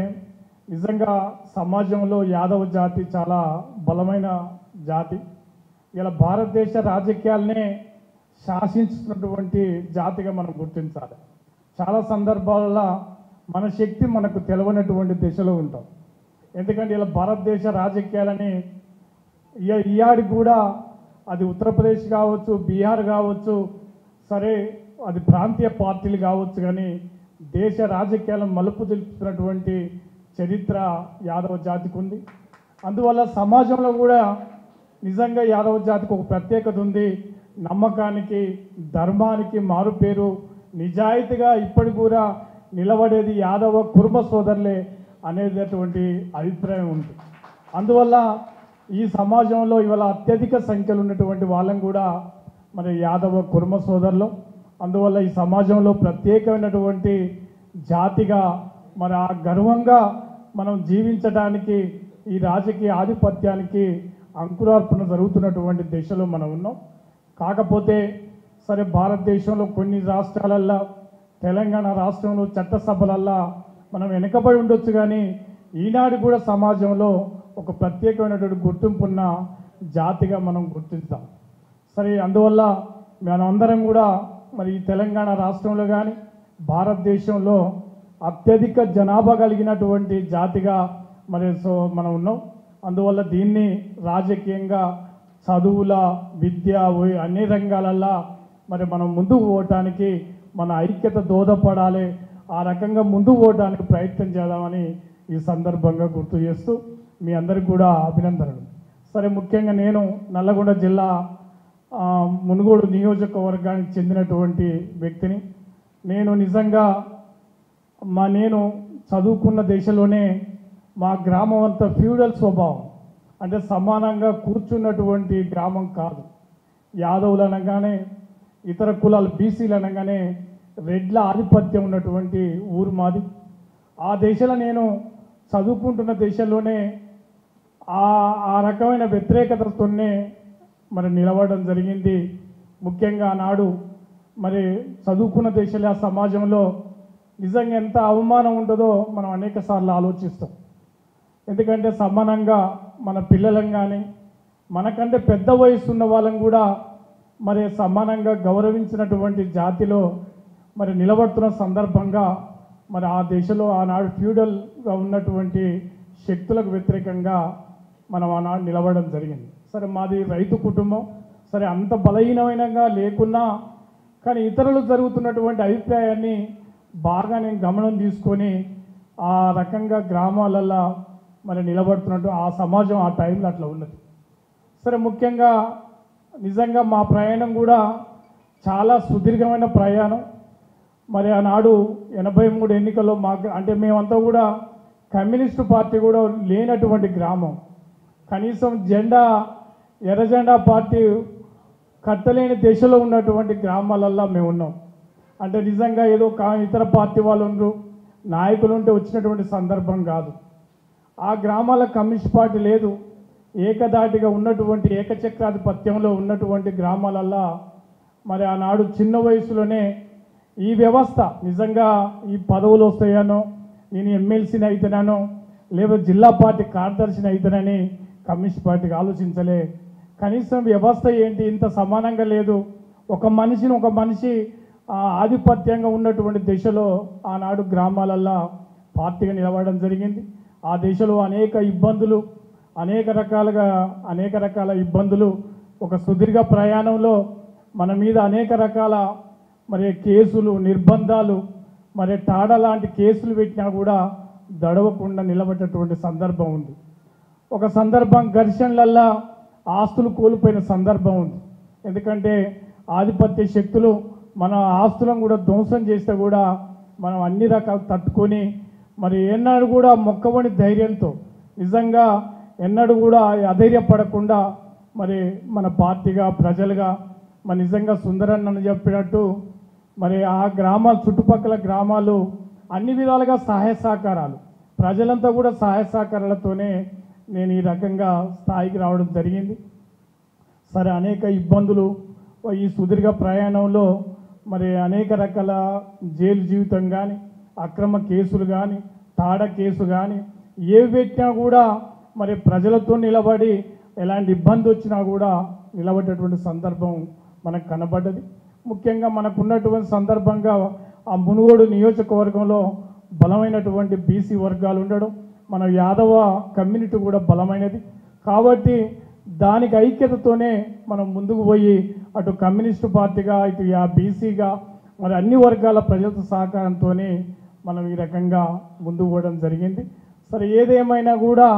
నిజంగా సమాజంలో యాదవ జాతి చాలా బలమైన జాతి. ఇలా భారతదేశ రాజకీయాలనే శాసించుతున్నటువంటి జాతిగా మనం గుర్తించాలి. చాలా సందర్భాలలో మన శక్తి మనకు తెలవనటువంటి దిశలో ఉంటాం. ఎందుకంటే ఇలా భారతదేశ రాజకీయాలని ఈయాడికి కూడా అది ఉత్తరప్రదేశ్ కావచ్చు, బీహార్ కావచ్చు, సరే అది ప్రాంతీయ పార్టీలు కావచ్చు, కానీ దేశ రాజకీయాలను మలుపు తెలుపుతున్నటువంటి చరిత్ర యాదవ జాతికి ఉంది. అందువల్ల సమాజంలో కూడా నిజంగా యాదవ జాతికి ఒక ప్రత్యేకత ఉంది. నమ్మకానికి, ధర్మానికి మారుపేరు, నిజాయితీగా ఇప్పటికి కూడా నిలబడేది యాదవ కుర్మ సోదరులే అనేటటువంటి అభిప్రాయం ఉంది. అందువల్ల ఈ సమాజంలో ఇవాళ అత్యధిక సంఖ్యలో ఉన్నటువంటి వాళ్ళని కూడా మరి యాదవ కుర్మ సోదరులు. అందువల్ల ఈ సమాజంలో ప్రత్యేకమైనటువంటి జాతిగా మరి ఆ గర్వంగా మనం జీవించడానికి ఈ రాజకీయ ఆధిపత్యానికి అంకురార్పణ జరుగుతున్నటువంటి దేశంలో మనం ఉన్నాం. కాకపోతే సరే భారతదేశంలో కొన్ని రాష్ట్రాలల్లో, తెలంగాణ రాష్ట్రంలో చట్టసభలల్లో మనం వెనుకబడి ఉండొచ్చు, కానీ ఈనాడు కూడా సమాజంలో ఒక ప్రత్యేకమైనటువంటి గుర్తింపు ఉన్న జాతిగా మనం గుర్తిస్తాం. సరే అందువల్ల మనం అందరం కూడా మరి ఈ తెలంగాణ రాష్ట్రంలో కానీ భారతదేశంలో అత్యధిక జనాభా కలిగినటువంటి జాతిగా మరి మనం ఉన్నాం. అందువల్ల దీన్ని రాజకీయంగా, చదువుల, విద్య, అన్ని రంగాలల్లో మరి మనం ముందుకు పోవటానికి మన ఐక్యత దోహదపడాలి. ఆ రకంగా ముందుకు పోవడానికి ప్రయత్నం చేద్దామని ఈ సందర్భంగా గుర్తు చేస్తూ మీ అందరికీ కూడా అభినందనలు. సరే ముఖ్యంగా నేను నల్లగొండ జిల్లా మునుగోడు నియోజకవర్గానికి చెందినటువంటి వ్యక్తిని. నేను నిజంగా నేను చదువుకున్న దేశంలోనే మా గ్రామం అంతా ఫ్యూడల్ స్వభావం, అంటే సమానంగా కూర్చున్నటువంటి గ్రామం కాదు. యాదవులు అనగానే, ఇతర కులాలు బీసీలు అనగానే రెడ్ల ఆధిపత్యం ఉన్నటువంటి ఊరు మాది. ఆ దేశంలో నేను చదువుకుంటున్న దేశంలోనే ఆ రకమైన వ్యతిరేకతతోనే మరి నిలబడడం జరిగింది. ముఖ్యంగా ఆనాడు మరి చదువుకున్న దేశంలో ఆ సమాజంలో నిజంగా ఎంత అవమానం ఉంటుందో మనం అనేక సార్లు ఆలోచిస్తాం. ఎందుకంటే సమానంగా మన పిల్లలను కానీ, మనకంటే పెద్ద వయసు ఉన్న వాళ్ళని కూడా మరి సమానంగా గౌరవించినటువంటి జాతిలో మరి నిలబడుతున్న సందర్భంగా మరి ఆ దేశంలో ఆనాడు ఫ్యూడల్గా ఉన్నటువంటి శక్తులకు వ్యతిరేకంగా మనం ఆనాడు నిలబడడం జరిగింది. సరే మాది రైతు కుటుంబం, సరే అంత బలహీనమైనగా లేకున్నా కానీ ఇతరులు జరుగుతున్నటువంటి అభిప్రాయాన్ని బాగా నేను గమనం తీసుకొని ఆ రకంగా గ్రామాలల్లో మరి నిలబడుతున్నట్టు ఆ సమాజం ఆ టైంలో అట్లా ఉన్నది. సరే ముఖ్యంగా నిజంగా మా ప్రయాణం కూడా చాలా సుదీర్ఘమైన ప్రయాణం. మరి ఆనాడు 83 ఎన్నికల్లో అంటే మేమంతా కూడా కమ్యూనిస్టు పార్టీ కూడా లేనటువంటి గ్రామం. కనీసం ఎర్ర జెండా పార్టీ కట్టలేని దేశంలో ఉన్నటువంటి గ్రామాలల్లో మేము ఉన్నాం. అంటే నిజంగా ఏదో ఇతర పార్టీ వాళ్ళు ఉండరు, నాయకులు ఉంటే వచ్చినటువంటి సందర్భం కాదు. ఆ గ్రామాల కమ్యూనిస్ట్ పార్టీ లేదు. ఏకదాటిగా ఉన్నటువంటి ఏకచక్రాధిపత్యంలో ఉన్నటువంటి గ్రామాలల్లో మరి ఆనాడు చిన్న వయసులోనే ఈ వ్యవస్థ నిజంగా ఈ పదవులు వస్తాయనో, నేను ఎమ్మెల్సీని అయితేనానో, లేదా జిల్లా పార్టీ కార్యదర్శిని అయితేనని కమ్యూనిస్ట్ పార్టీకి ఆలోచించలే. కనీసం వ్యవస్థ ఏంటి ఇంత సమానంగా లేదు. ఒక మనిషి ఆధిపత్యంగా ఉన్నటువంటి దశలో ఆనాడు గ్రామాలల్లో పార్టీగా నిలబడడం జరిగింది. ఆ దేశంలో అనేక రకాల ఇబ్బందులు, ఒక సుదీర్ఘ ప్రయాణంలో మన మీద అనేక రకాల మరి కేసులు, నిర్బంధాలు, మరి టాడా లాంటి కేసులు పెట్టినా కూడా దడవకుండా నిలబెట్టేటువంటి సందర్భం ఉంది. ఒక సందర్భం ఘర్షణలల్లో ఆస్తులు కోల్పోయిన సందర్భం ఉంది. ఎందుకంటే ఆధిపత్య శక్తులు మన ఆస్తులను కూడా ధ్వంసం చేస్తే కూడా మనం అన్ని రకాలు తట్టుకొని మరి ఎన్నడూ కూడా మొక్కవని ధైర్యంతో నిజంగా ఎన్నడూ కూడా అధైర్యపడకుండా మరి మన పార్టీగా, ప్రజలుగా మరి నిజంగా సుందరన్న చెప్పినట్టు మరి ఆ గ్రామాలు, చుట్టుపక్కల గ్రామాలు అన్ని విధాలుగా సహాయ సహకారాలు, ప్రజలంతా కూడా సహాయ సహకారాలతోనే నేను ఈ రకంగా స్థాయికి రావడం జరిగింది. సరే అనేక ఇబ్బందులు ఈ సుదీర్ఘ ప్రయాణంలో మరి అనేక రకాల జైలు జీవితం కానీ, అక్రమ కేసులు కానీ, తాడ కేసు కానీ ఏ పెట్టినా కూడా మరి ప్రజలతో నిలబడి ఎలాంటి ఇబ్బంది వచ్చినా కూడా నిలబడేటువంటి సందర్భం మనకు కనబడ్డది. ముఖ్యంగా మనకున్నటువంటి సందర్భంగా ఆ మునుగోడు నియోజకవర్గంలో బలమైనటువంటి బీసీ వర్గాలు ఉండడం, మన యాదవ కమ్యూనిటీ కూడా బలమైనది కాబట్టి దానికి ఐక్యతతోనే మనం ముందుకు పోయి అటు కమ్యూనిస్టు పార్టీగా, ఇటు బీసీగా మరి అన్ని వర్గాల ప్రజల సహకారంతోనే మనం ఈ రకంగా ముందుకు పోవడం జరిగింది. సరే ఏదేమైనా కూడా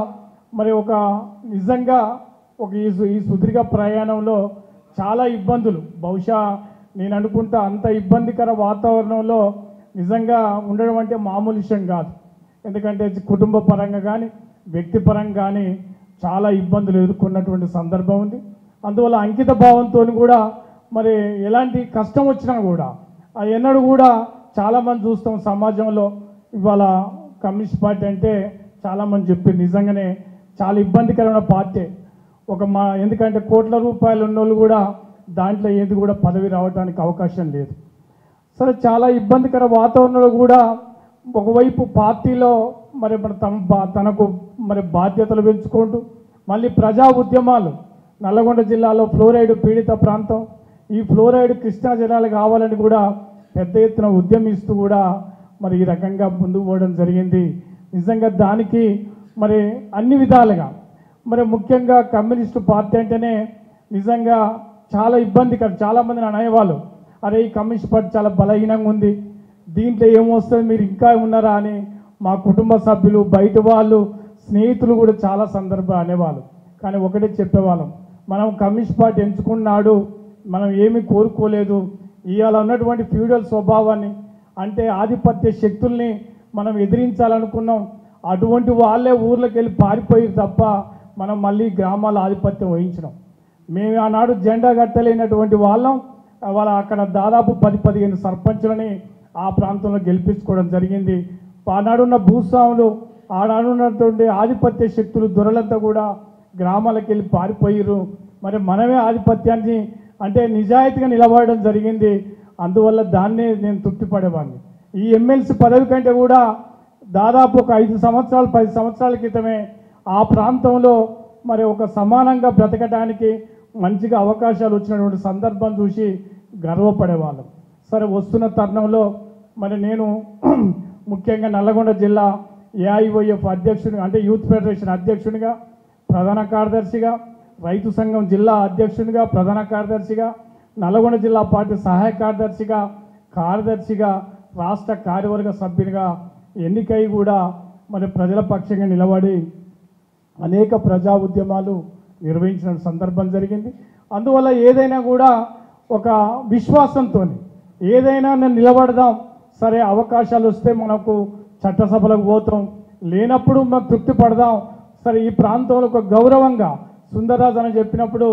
మరి ఒక నిజంగా ఒక ఈ సుదీర్ఘ ప్రయాణంలో చాలా ఇబ్బందులు, బహుశా నేను అనుకుంటా అంత ఇబ్బందికర వాతావరణంలో నిజంగా ఉండడం అంటే మామూలు విషయం కాదు. ఎందుకంటే కుటుంబ పరంగా కానీ వ్యక్తిపరంగా కానీ చాలా ఇబ్బందులు ఎదుర్కొన్నటువంటి సందర్భం ఉంది. అందువల్ల అంకిత భావంతో కూడా మరి ఎలాంటి కష్టం వచ్చినా కూడా అది ఎన్నడూ కూడా చాలామంది చూస్తాం సమాజంలో. ఇవాళ కమ్యూనిస్ట్ పార్టీ అంటే చాలామంది చెప్పింది నిజంగానే చాలా ఇబ్బందికరమైన పార్టీ. ఎందుకంటే కోట్ల రూపాయలు ఉన్నోళ్ళు కూడా దాంట్లో ఏది కూడా పదవి రావడానికి అవకాశం లేదు. సరే, చాలా ఇబ్బందికర వాతావరణంలో కూడా ఒకవైపు పార్టీలో మరి తనకు మరి బాధ్యతలు పెంచుకుంటూ మళ్ళీ ప్రజా ఉద్యమాలు, నల్లగొండ జిల్లాలో ఫ్లోరైడ్ పీడిత ప్రాంతం, ఈ ఫ్లోరైడ్ కృష్ణా జిల్లాలు కావాలని కూడా పెద్ద ఎత్తున ఉద్యమిస్తూ కూడా మరి ఈ రకంగా ముందుకు పోవడం జరిగింది. నిజంగా దానికి మరి అన్ని విధాలుగా మరి ముఖ్యంగా కమ్యూనిస్టు పార్టీ అంటేనే నిజంగా చాలా ఇబ్బందికరం. చాలామంది అనేవాళ్ళు, అరే ఈ కమ్యూనిస్ట్ పార్టీ చాలా బలహీనంగా ఉంది, దీంట్లో ఏమొస్తుంది, మీరు ఇంకా ఉన్నారా అని మా కుటుంబ సభ్యులు, బయట వాళ్ళు, స్నేహితులు కూడా చాలా సందర్భాలు అనేవాళ్ళు. కానీ ఒకటే చెప్పేవాళ్ళం, మనం కమ్యూనిస్ట్ పార్టీ ఎంచుకున్నాడు, మనం ఏమీ కోరుకోలేదు. ఇవాళ ఉన్నటువంటి ఫ్యూడల్ స్వభావాన్ని, అంటే ఆధిపత్య శక్తుల్ని మనం ఎదిరించాలనుకున్నాం. అటువంటి వాళ్ళే ఊర్లోకి వెళ్ళి పారిపోయారు తప్ప మనం మళ్ళీ గ్రామాల ఆధిపత్యం వహించినాం. మేము ఆనాడు జెండా కట్టలేనటువంటి వాళ్ళం. వాళ్ళ అక్కడ దాదాపు 10-15 సర్పంచులని ఆ ప్రాంతంలో గెలిపించుకోవడం జరిగింది. ఆనాడున్న భూస్వాములు, ఆనాడున్నటువంటి ఆధిపత్య శక్తులు, దొరలంతా కూడా గ్రామాలకు వెళ్ళి పారిపోయారు. మరి మనమే ఆధిపత్యాన్ని అంటే నిజాయితీగా నిలబడడం జరిగింది. అందువల్ల దాన్నే నేను తృప్తిపడేవాడిని. ఈ ఎమ్మెల్సీ పదవి కంటే కూడా దాదాపు ఒక 5 సంవత్సరాలు 10 సంవత్సరాల క్రితమే ఆ ప్రాంతంలో మరి ఒక సమానంగా బ్రతకడానికి మంచిగా అవకాశాలు వచ్చినటువంటి సందర్భం చూసి గర్వపడేవాళ్ళం. సరే, వస్తున్న తరుణంలో మరి నేను ముఖ్యంగా నల్లగొండ జిల్లా ఏఐవైఎఫ్ అధ్యక్షునిగా, అంటే యూత్ ఫెడరేషన్ అధ్యక్షునిగా, ప్రధాన కార్యదర్శిగా, రైతు సంఘం జిల్లా అధ్యక్షునిగా, ప్రధాన కార్యదర్శిగా, నల్లగొండ జిల్లా పార్టీ సహాయ కార్యదర్శిగా, రాష్ట్ర కార్యవర్గ సభ్యునిగా ఎన్నికై కూడా మరి ప్రజల పక్షంగా నిలబడి అనేక ప్రజా ఉద్యమాలు నిర్వహించిన సందర్భం జరిగింది. అందువల్ల ఏదైనా కూడా ఒక విశ్వాసంతో ఏదైనా నిలబడదాం. సరే, అవకాశాలు వస్తే మనకు చట్టసభలకు పోతాం, లేనప్పుడు మనం తృప్తి పడదాం. సరే, ఈ ప్రాంతంలో ఒక గౌరవంగా సుందర్రాజు అని చెప్పినప్పుడు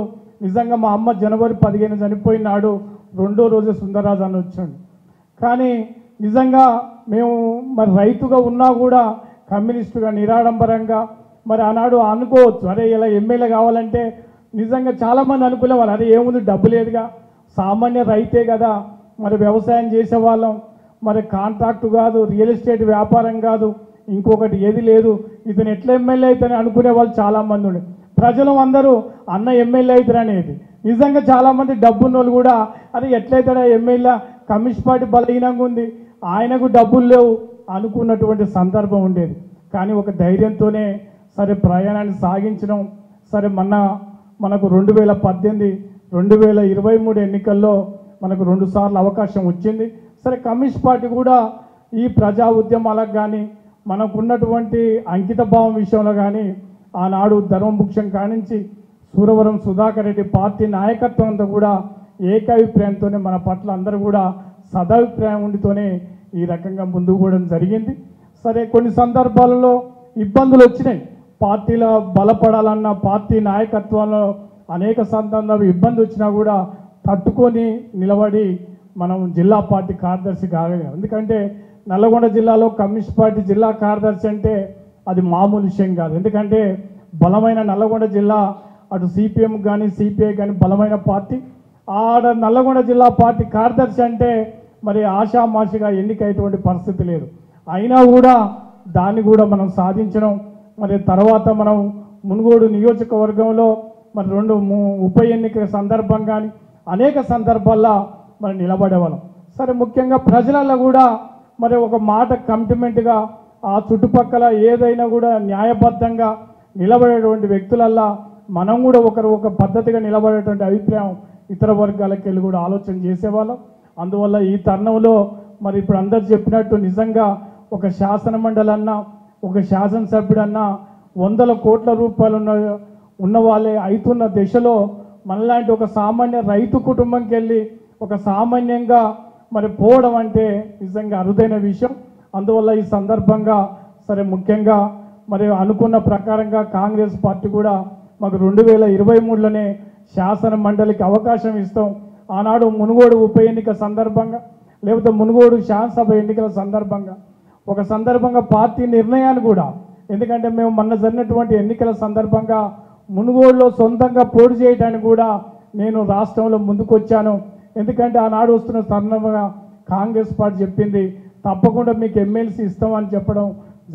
నిజంగా మా అమ్మ జనవరి 15 చనిపోయినాడు, 2వ రోజు సుందర్రాజు అని వచ్చాడు. కానీ నిజంగా మేము మరి రైతుగా ఉన్నా కూడా కమ్యూనిస్టుగా నిరాడంబరంగా మరి ఆనాడు అనుకోవచ్చు, అరే ఇలా ఎమ్మెల్యే కావాలంటే నిజంగా చాలామంది అనుకునేవాళ్ళు, అరే ఏముంది డబ్బు లేదుగా, సామాన్య రైతే కదా, మరి వ్యవసాయం చేసేవాళ్ళం, మరి కాంట్రాక్టు కాదు, రియల్ ఎస్టేట్ వ్యాపారం కాదు, ఇంకొకటి ఏది లేదు, ఇతను ఎట్లా ఎమ్మెల్యే అవుతారని అనుకునే వాళ్ళు చాలామంది ఉండే. ప్రజలు అందరూ అన్న ఎమ్మెల్యే అవుతారు అనేది. నిజంగా చాలామంది డబ్బున్న వాళ్ళు కూడా అరే ఎట్లయితాడా ఎమ్మెల్యే, కమ్యూనిస్ట్ పార్టీ బలహీనంగా ఉంది, ఆయనకు డబ్బులు లేవు అనుకున్నటువంటి సందర్భం ఉండేది. కానీ ఒక ధైర్యంతోనే సరే ప్రయాణాన్ని సాగించడం. సరే, మనకు 2018, 2023 ఎన్నికల్లో మనకు 2 సార్లు అవకాశం వచ్చింది. సరే, కమ్యూనిస్ట్ పార్టీ కూడా ఈ ప్రజా ఉద్యమాలకు కానీ మనకున్నటువంటి అంకిత భావం విషయంలో కానీ ఆనాడు ధర్మభుక్షం కానించి సూరవరం సుధాకర్ రెడ్డి పార్టీ నాయకత్వం అంతా కూడా ఏకాభిప్రాయంతోనే మన పట్ల అందరూ కూడా సదాభిప్రాయం ఉండితోనే ఈ రకంగా ముందుకు పోవడం జరిగింది. సరే, కొన్ని సందర్భాలలో ఇబ్బందులు వచ్చినాయి. పార్టీలో బలపడాలన్న పార్టీ నాయకత్వంలో అనేక సందర్భాలు ఇబ్బంది వచ్చినా కూడా తట్టుకొని నిలబడి మనం జిల్లా పార్టీ కార్యదర్శి కాగలిగాం. ఎందుకంటే నల్లగొండ జిల్లాలో కమ్యూనిస్ట్ పార్టీ జిల్లా కార్యదర్శి అంటే అది మామూలు విషయం కాదు. ఎందుకంటే బలమైన నల్లగొండ జిల్లా, అటు సిపిఎం కానీ సిపిఐ కానీ బలమైన పార్టీ. ఆడ నల్లగొండ జిల్లా పార్టీ కార్యదర్శి అంటే మరి ఆషామాషిగా ఎన్నికైనటువంటి పరిస్థితి లేదు. అయినా కూడా దాన్ని కూడా మనం సాధించడం. మరి తర్వాత మనం మునుగోడు నియోజకవర్గంలో మరి 2 ఉప ఎన్నికల సందర్భం కానీ అనేక సందర్భాల్లో మరి నిలబడేవాళ్ళం. సరే, ముఖ్యంగా ప్రజలలో కూడా మరి ఒక మాట కమిట్మెంట్గా ఆ చుట్టుపక్కల ఏదైనా కూడా న్యాయబద్ధంగా నిలబడేటువంటి వ్యక్తులల్లా మనం కూడా ఒక పద్ధతిగా నిలబడేటువంటి అభిప్రాయం ఇతర వర్గాలకు వెళ్ళి కూడా ఆలోచన చేసేవాళ్ళం. అందువల్ల ఈ తరుణంలో మరి ఇప్పుడు అందరు చెప్పినట్టు నిజంగా ఒక శాసన మండలి అన్నా, ఒక శాసనసభ్యుడన్నా, వందల కోట్ల రూపాయలు ఉన్న వాళ్ళే అవుతున్న దశలో మనలాంటి ఒక సామాన్య రైతు కుటుంబంకి వెళ్ళి ఒక సామాన్యంగా మరి పోవడం అంటే నిజంగా అరుదైన విషయం. అందువల్ల ఈ సందర్భంగా సరే ముఖ్యంగా మరి అనుకున్న ప్రకారంగా కాంగ్రెస్ పార్టీ కూడా మాకు 2023లోనే శాసన మండలికి అవకాశం ఇస్తాం. ఆనాడు మునుగోడు ఉప ఎన్నిక సందర్భంగా లేకపోతే మునుగోడు శాసనసభ ఎన్నికల సందర్భంగా పార్టీ నిర్ణయాన్ని కూడా, ఎందుకంటే మేము మొన్న జరిగినటువంటి ఎన్నికల సందర్భంగా మునుగోడులో సొంతంగా పోటీ చేయడానికి కూడా నేను రాష్ట్రంలో ముందుకు వచ్చాను. ఎందుకంటే ఆనాడు వస్తున్న సందర్భంగా కాంగ్రెస్ పార్టీ చెప్పింది తప్పకుండా మీకు ఎమ్మెల్సీ ఇస్తామని చెప్పడం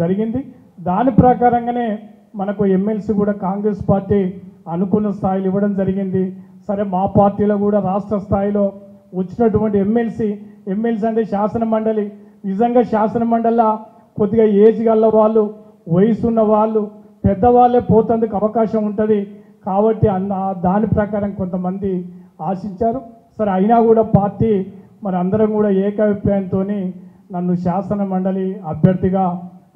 జరిగింది. దాని ప్రకారంగానే మనకు ఎమ్మెల్సీ కూడా కాంగ్రెస్ పార్టీ అనుకున్న స్థాయిలో ఇవ్వడం జరిగింది. సరే మా పార్టీలో కూడా రాష్ట్ర స్థాయిలో వచ్చినటువంటి ఎమ్మెల్సీ అంటే శాసన మండలి, నిజంగా శాసన మండలిలో కొద్దిగా ఏజ్ గల్ల వాళ్ళు, వయసున్న వాళ్ళు, పెద్దవాళ్ళే పోతందుకు అవకాశం ఉంటుంది. కాబట్టి దాని ప్రకారం కొంతమంది ఆశించారు. సరే అయినా కూడా పార్టీ మరి అందరం కూడా ఏకాభిప్రాయంతో నన్ను శాసన మండలి అభ్యర్థిగా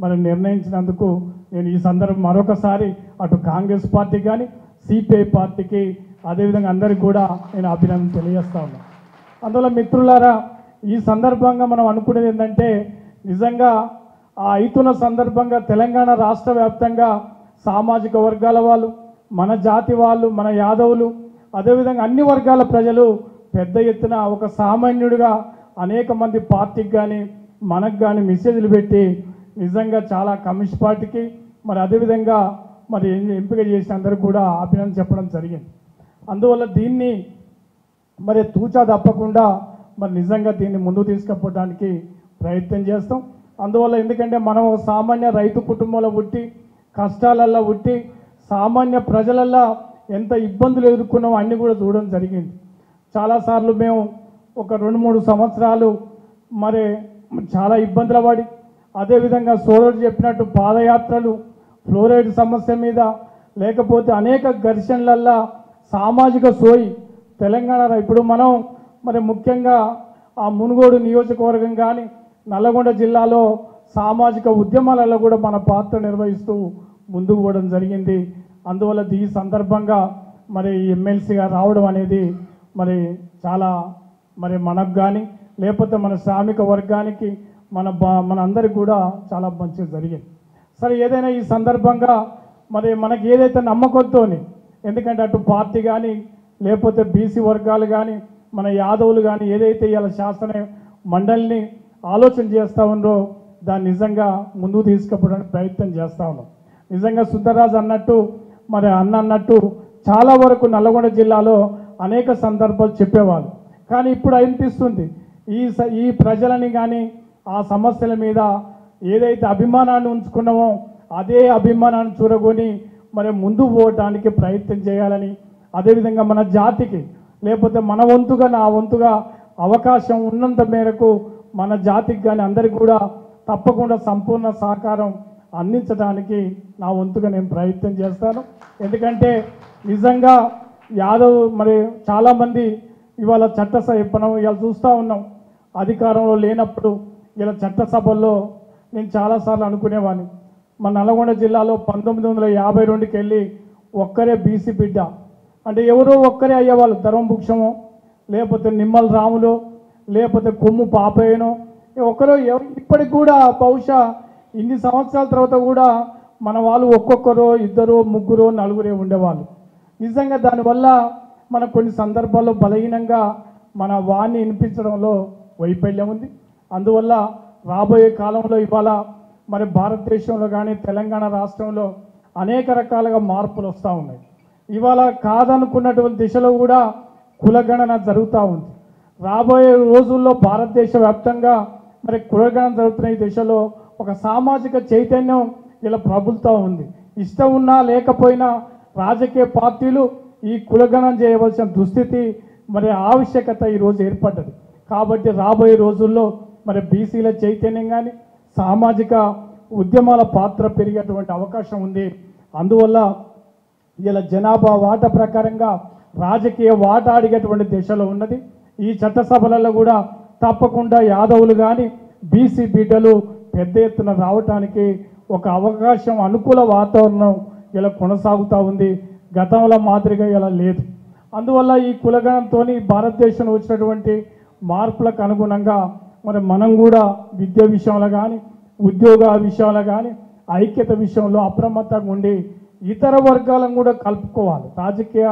మరి నిర్ణయించినందుకు నేను ఈ సందర్భం మరొకసారి అటు కాంగ్రెస్ పార్టీకి కానీ సిపిఐ పార్టీకి అదేవిధంగా అందరికీ కూడా నేను అభినందన తెలియజేస్తా ఉన్నాను. అందువల్ల మిత్రులారా, ఈ సందర్భంగా మనం అనుకునేది ఏంటంటే నిజంగా ఆ అవుతున్న సందర్భంగా తెలంగాణ రాష్ట్ర వ్యాప్తంగా సామాజిక వర్గాల వాళ్ళు, మన జాతి వాళ్ళు, మన యాదవులు, అదేవిధంగా అన్ని వర్గాల ప్రజలు పెద్ద ఎత్తున ఒక సామాన్యుడిగా అనేక మంది పార్టీకి కానీ మనకు కానీ మెసేజ్లు పెట్టి నిజంగా చాలా కమ్యూనిస్ట్ పార్టీకి మరి అదేవిధంగా మరి ఎంపిక చేసిన అందరికీ కూడా అభినందన చెప్పడం జరిగింది. అందువల్ల దీన్ని మరి తూచా తప్పకుండా మరి నిజంగా దీన్ని ముందుకు తీసుకుపోవడానికి ప్రయత్నం చేస్తాం. అందువల్ల ఎందుకంటే మనం ఒక సామాన్య రైతు కుటుంబంలో పుట్టి కష్టాలల్లో పుట్టి సామాన్య ప్రజలల్లో ఎంత ఇబ్బందులు ఎదుర్కొన్నామో అన్నీ కూడా చూడడం జరిగింది. చాలాసార్లు మేము ఒక 2-3 సంవత్సరాలు మరి చాలా ఇబ్బందులు పడి, అదేవిధంగా సోదరుడు చెప్పినట్టు పాదయాత్రలు, ఫ్లోరైడ్ సమస్య మీద, లేకపోతే అనేక ఘర్షణలల్లో సామాజిక సోయి తెలంగాణ ఇప్పుడు మనం మరి ముఖ్యంగా ఆ మునుగోడు నియోజకవర్గం కానీ నల్లగొండ జిల్లాలో సామాజిక ఉద్యమాలలో కూడా మన పాత్ర నిర్వహిస్తూ ముందుకు పోవడం జరిగింది. అందువల్ల ఈ సందర్భంగా మరి ఎమ్మెల్సీగా రావడం అనేది మరి చాలా మరి మనకు కానీ లేకపోతే మన శ్రామిక వర్గానికి మన అందరికి కూడా చాలా మంచిగా జరిగింది. సరే ఏదైనా ఈ సందర్భంగా మరి మనకి ఏదైతే నమ్మకంతో, ఎందుకంటే అటు పార్టీ కానీ లేకపోతే బీసీ వర్గాలు కానీ మన యాదవులు కానీ ఏదైతే ఇలా శాసన మండలిని ఆలోచన చేస్తూ ఉన్నారో దాన్ని నిజంగా ముందుకు తీసుకుపోవడానికి ప్రయత్నం చేస్తూ ఉన్నాం. నిజంగా సుందరరాజు అన్నట్టు మరి అన్నట్టు చాలా వరకు నల్లగొండ జిల్లాలో అనేక సందర్భాలు చెప్పేవాళ్ళు. కానీ ఇప్పుడు అనిపిస్తుంది ఈ ప్రజలని కానీ ఆ సమస్యల మీద ఏదైతే అభిమానాన్ని ఉంచుకున్నామో అదే అభిమానాన్ని చూరగొని మరి ముందు పోవటానికి ప్రయత్నం చేయాలని, అదేవిధంగా మన జాతికి లేకపోతే మన వంతుగా నా వంతుగా అవకాశం ఉన్నంత మేరకు మన జాతికి కానీ అందరికీ కూడా తప్పకుండా సంపూర్ణ సహకారం అందించడానికి నా వంతుగా నేను ప్రయత్నం చేస్తాను. ఎందుకంటే నిజంగా యాదవ్ మరి చాలామంది ఇవాళ మనం ఇవాళ చూస్తూ ఉన్నాం, అధికారంలో లేనప్పుడు ఇలా చట్టసభల్లో నేను చాలాసార్లు అనుకునేవాడిని. మన నల్గొండ జిల్లాలో 1952కి వెళ్ళి ఒక్కరే బీసీ బిడ్డ అంటే ఎవరో ఒక్కరే అయ్యేవాళ్ళు, ధర్మభుక్షమో లేకపోతే నిమ్మల రాములో లేకపోతే కొమ్ము పాపయ్యనో ఒకరో. ఇప్పటికి కూడా బహుశా ఇన్ని సంవత్సరాల తర్వాత కూడా మన వాళ్ళు ఒక్కొక్కరో, ఇద్దరు, ముగ్గురు, నలుగురే ఉండేవాళ్ళు. నిజంగా దానివల్ల మన కొన్ని సందర్భాల్లో బలహీనంగా మన వాణ్ణి వినిపించడంలో వైఫల్యం ఉంది. అందువల్ల రాబోయే కాలంలో ఇవాళ మరి భారతదేశంలో కానీ తెలంగాణ రాష్ట్రంలో అనేక రకాలుగా మార్పులు వస్తూ ఉన్నాయి. ఇవాళ కాదనుకున్నటువంటి దిశలో కూడా కులగణన జరుగుతూ ఉంది. రాబోయే రోజుల్లో భారతదేశ వ్యాప్తంగా మరి కులగణన జరుగుతున్న ఈ దిశలో ఒక సామాజిక చైతన్యం ఇలా ప్రబులుతూ ఉంది. ఇష్టం ఉన్నా లేకపోయినా రాజకీయ పార్టీలు ఈ కులగణన చేయవలసిన దుస్థితి మరి ఆవశ్యకత ఈరోజు ఏర్పడ్డది. కాబట్టి రాబోయే రోజుల్లో మరి బీసీల చైతన్యం కానీ సామాజిక ఉద్యమాల పాత్ర పెరిగేటువంటి అవకాశం ఉంది. అందువల్ల ఇలా జనాభా వాటా ప్రకారంగా రాజకీయ వాటా అడిగేటువంటి దిశలో ఉన్నది. ఈ చట్టసభలలో కూడా తప్పకుండా యాదవులు కానీ బీసీ బిడ్డలు పెద్ద ఎత్తున రావటానికి ఒక అవకాశం అనుకూల వాతావరణం ఇలా కొనసాగుతూ ఉంది. గతంలో మాదిరిగా ఇలా లేదు. అందువల్ల ఈ కులగణంతో భారతదేశంలో వచ్చినటువంటి మార్పులకు అనుగుణంగా మరి మనం కూడా విద్య విషయంలో కానీ ఉద్యోగ విషయంలో కానీ ఐక్యత విషయంలో అప్రమత్తంగా ఉండి ఇతర వర్గాలను కూడా కలుపుకోవాలి. రాజకీయ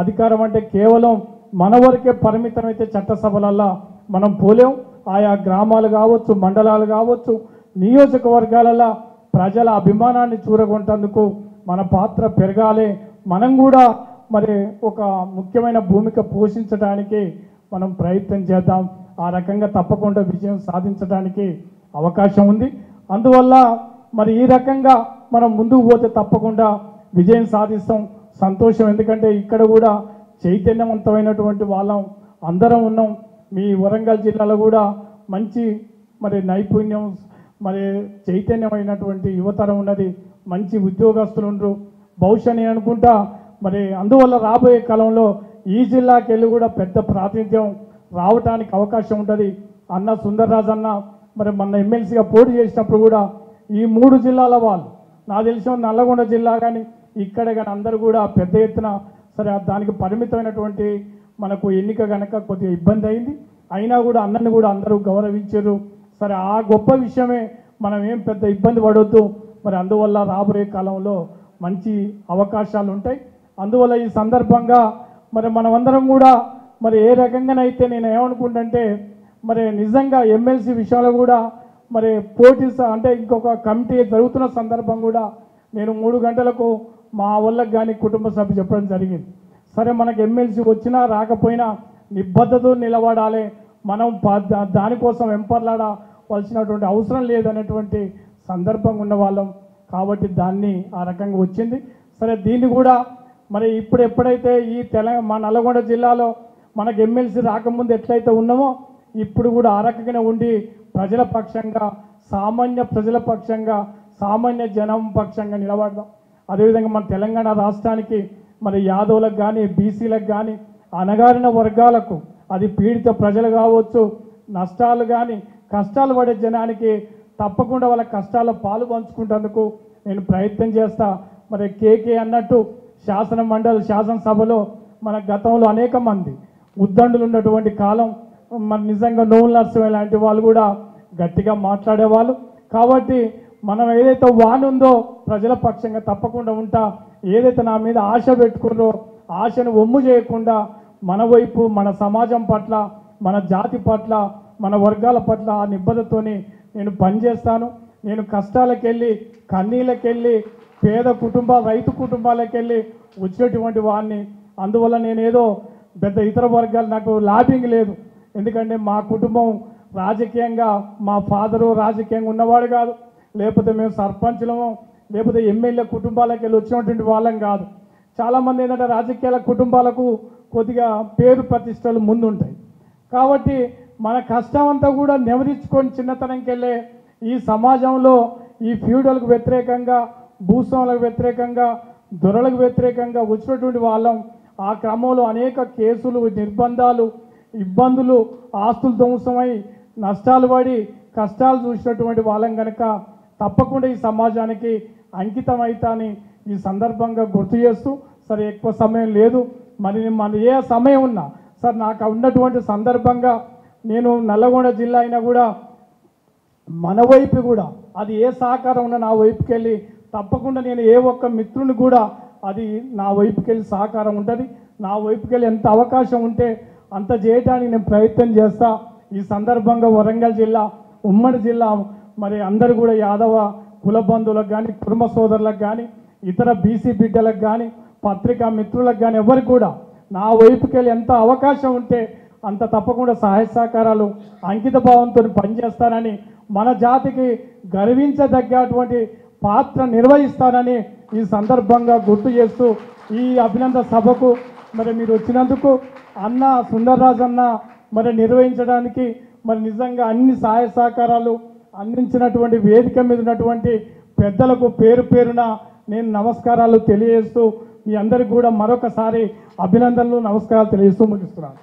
అధికారం అంటే కేవలం మన వరకే పరిమితమైతే చట్టసభలల్లో మనం పోలేం. ఆయా గ్రామాలు కావచ్చు, మండలాలు కావచ్చు, నియోజకవర్గాలలో ప్రజల అభిమానాన్ని చూరగొంటేందుకు మన పాత్ర పెరగాలి. మనం కూడా మరి ఒక ముఖ్యమైన భూమిక పోషించడానికి మనం ప్రయత్నం చేద్దాం. ఆ రకంగా తప్పకుండా విజయం సాధించడానికి అవకాశం ఉంది. అందువల్ల మరి ఈ రకంగా మనం ముందుకు పోతే తప్పకుండా విజయం సాధిస్తాం. సంతోషం. ఎందుకంటే ఇక్కడ కూడా చైతన్యవంతమైనటువంటి వాళ్ళం అందరం ఉన్నాం. మీ వరంగల్ జిల్లాలో కూడా మంచి మరి నైపుణ్యం మరి చైతన్యమైనటువంటి యువతరం ఉన్నది. మంచి ఉద్యోగస్తులు ఉండరు. బహుశా నేను అనుకుంటా మరి అందువల్ల రాబోయే కాలంలో ఈ జిల్లాకి వెళ్ళి కూడా పెద్ద ప్రాతినిధ్యం రావడానికి అవకాశం ఉంటుంది. అన్న సుందర్రాజ్ అన్న మరి మన ఎమ్మెల్సీగా పోటీ చేసినప్పుడు కూడా ఈ 3 జిల్లాల వాళ్ళు నాకు తెలిసిన నల్లగొండ జిల్లా కానీ ఇక్కడ కానీ అందరూ కూడా పెద్ద ఎత్తున సరే దానికి పరిమితమైనటువంటి మనకు ఎన్నిక కనుక కొద్దిగా ఇబ్బంది అయింది. అయినా కూడా అన్నని కూడా అందరూ గౌరవించారు. సరే ఆ గొప్ప విషయమే, మనం ఏం పెద్ద ఇబ్బంది పడవద్దు. మరి అందువల్ల రాబోయే కాలంలో మంచి అవకాశాలు ఉంటాయి. అందువల్ల ఈ సందర్భంగా మరి మనమందరం కూడా మరి ఏ రకంగానైతే నేను ఏమనుకుంటుంటే మరి నిజంగా ఎమ్మెల్సీ విషయంలో కూడా మరి పోటీ అంటే ఇంకొక కమిటీ జరుగుతున్న సందర్భం కూడా నేను 3 గంటలకు మా వాళ్ళకి కానీ కుటుంబ సభ్యులు చెప్పడం జరిగింది. సరే మనకు ఎమ్మెల్సీ వచ్చినా రాకపోయినా నిబద్ధతతో నిలబడాలి. మనం దానికోసం వెంపర్లాడవలసినటువంటి అవసరం లేదనేటువంటి సందర్భం ఉన్న వాళ్ళం కాబట్టి దాన్ని ఆ రకంగా వచ్చింది. సరే దీన్ని కూడా మరి ఇప్పుడు ఎప్పుడైతే ఈ మా నల్గొండ జిల్లాలో మనకు ఎమ్మెల్సీ రాకముందు ఎట్లయితే ఉన్నామో ఇప్పుడు కూడా ఆ రకంగానే ఉండి ప్రజల పక్షంగా, సామాన్య ప్రజల పక్షంగా, సామాన్య జనం పక్షంగా నిలబడదాం. అదేవిధంగా మన తెలంగాణ రాష్ట్రానికి మరి యాదవులకు కానీ బీసీలకు కానీ అణగారిన వర్గాలకు అది పీడిత ప్రజలు కావచ్చు, నష్టాలు కానీ కష్టాలు పడే జనానికి తప్పకుండా వాళ్ళ కష్టాల్లో పాలు పంచుకుంటేందుకు నేను ప్రయత్నం చేస్తా. మరి కేకే అన్నట్టు శాసనసభలో మన గతంలో అనేక మంది ఉద్దండులు ఉన్నటువంటి కాలం మరి నిజంగా నోముల నరసింహ లాంటి వాళ్ళు కూడా గట్టిగా మాట్లాడేవాళ్ళు. కాబట్టి మనం ఏదైతే వానుందో ప్రజల పక్షంగా తప్పకుండా ఉంటా. ఏదైతే నా మీద ఆశ పెట్టుకున్నారో ఆశను ఒమ్ము చేయకుండా మన వైపు, మన సమాజం పట్ల, మన జాతి పట్ల, మన వర్గాల పట్ల ఆ నిబద్ధతతోని నేను పనిచేస్తాను. నేను కష్టాలకు వెళ్ళి, కన్నీళ్ళకి వెళ్ళి, పేద రైతు కుటుంబాలకు వెళ్ళి వచ్చినటువంటి వాడిని. అందువల్ల నేనేదో పెద్ద ఇతర వర్గాలు నాకు లాబింగ్ లేదు. ఎందుకంటే మా కుటుంబం రాజకీయంగా మా ఫాదరు రాజకీయంగా ఉన్నవాడు కాదు, లేకపోతే మేము సర్పంచులము లేకపోతే ఎమ్మెల్యే కుటుంబాలకు వెళ్ళి వచ్చినటువంటి వాళ్ళం కాదు. చాలామంది ఏంటంటే రాజకీయాల కుటుంబాలకు కొద్దిగా పేరు ప్రతిష్టలు ముందుంటాయి. కాబట్టి మన కష్టం అంతా కూడా నెవరించుకొని చిన్నతనంకి వెళ్ళే ఈ సమాజంలో ఈ ఫ్యూడల్కు వ్యతిరేకంగా, భూస్వాములకు వ్యతిరేకంగా, దొరలకు వ్యతిరేకంగా వచ్చినటువంటి వాళ్ళం. ఆ క్రమంలో అనేక కేసులు, నిర్బంధాలు, ఇబ్బందులు, ఆస్తులు ధ్వంసమై నష్టాలు పడి కష్టాలు చూసినటువంటి వాళ్ళం కనుక తప్పకుండా ఈ సమాజానికి అంకితం అవుతాని ఈ సందర్భంగా గుర్తు చేస్తూ, సరే ఎక్కువ సమయం లేదు, మరి మన ఏ సమయం ఉన్నా సార్ నాకు ఉన్నటువంటి సందర్భంగా నేను నల్లగొండ జిల్లా అయినా కూడా మన వైపు కూడా అది ఏ సహకారం ఉన్నా నా వైపుకి వెళ్ళి తప్పకుండా నేను ఏ ఒక్క మిత్రుని కూడా అది నా వైపుకి వెళ్ళి సహకారం ఉంటుంది. నా వైపుకి వెళ్ళి ఎంత అవకాశం ఉంటే అంత చేయడానికి నేను ప్రయత్నం చేస్తా. ఈ సందర్భంగా వరంగల్ జిల్లా, ఉమ్మడి జిల్లా మరి అందరూ కూడా యాదవ కుల బంధువులకు కానీ, కుటుంబ సోదరులకు కానీ, ఇతర బీసీ బిడ్డలకు కానీ, పత్రికా మిత్రులకు కానీ ఎవరికి కూడా నా వైపుకి వెళ్ళి ఎంత అవకాశం ఉంటే అంత తప్పకుండా సహాయ సహకారాలు అంకిత భావంతో పనిచేస్తానని, మన జాతికి గర్వించదగ్గటువంటి పాత్ర నిర్వహిస్తానని ఈ సందర్భంగా గుర్తు చేస్తూ ఈ అభినందన సభకు మరి మీరు వచ్చినందుకు అన్న సుందర్రాజ్ అన్న మరి నిర్వహించడానికి మరి నిజంగా అన్ని సహాయ సహకారాలు అందించినటువంటి వేదిక మీద ఉన్నటువంటి పెద్దలకు పేరు పేరున నేను నమస్కారాలు తెలియజేస్తూ మీ అందరికీ కూడా మరొకసారి అభినందనలు, నమస్కారాలు తెలియజేస్తూ ముగిస్తున్నాను.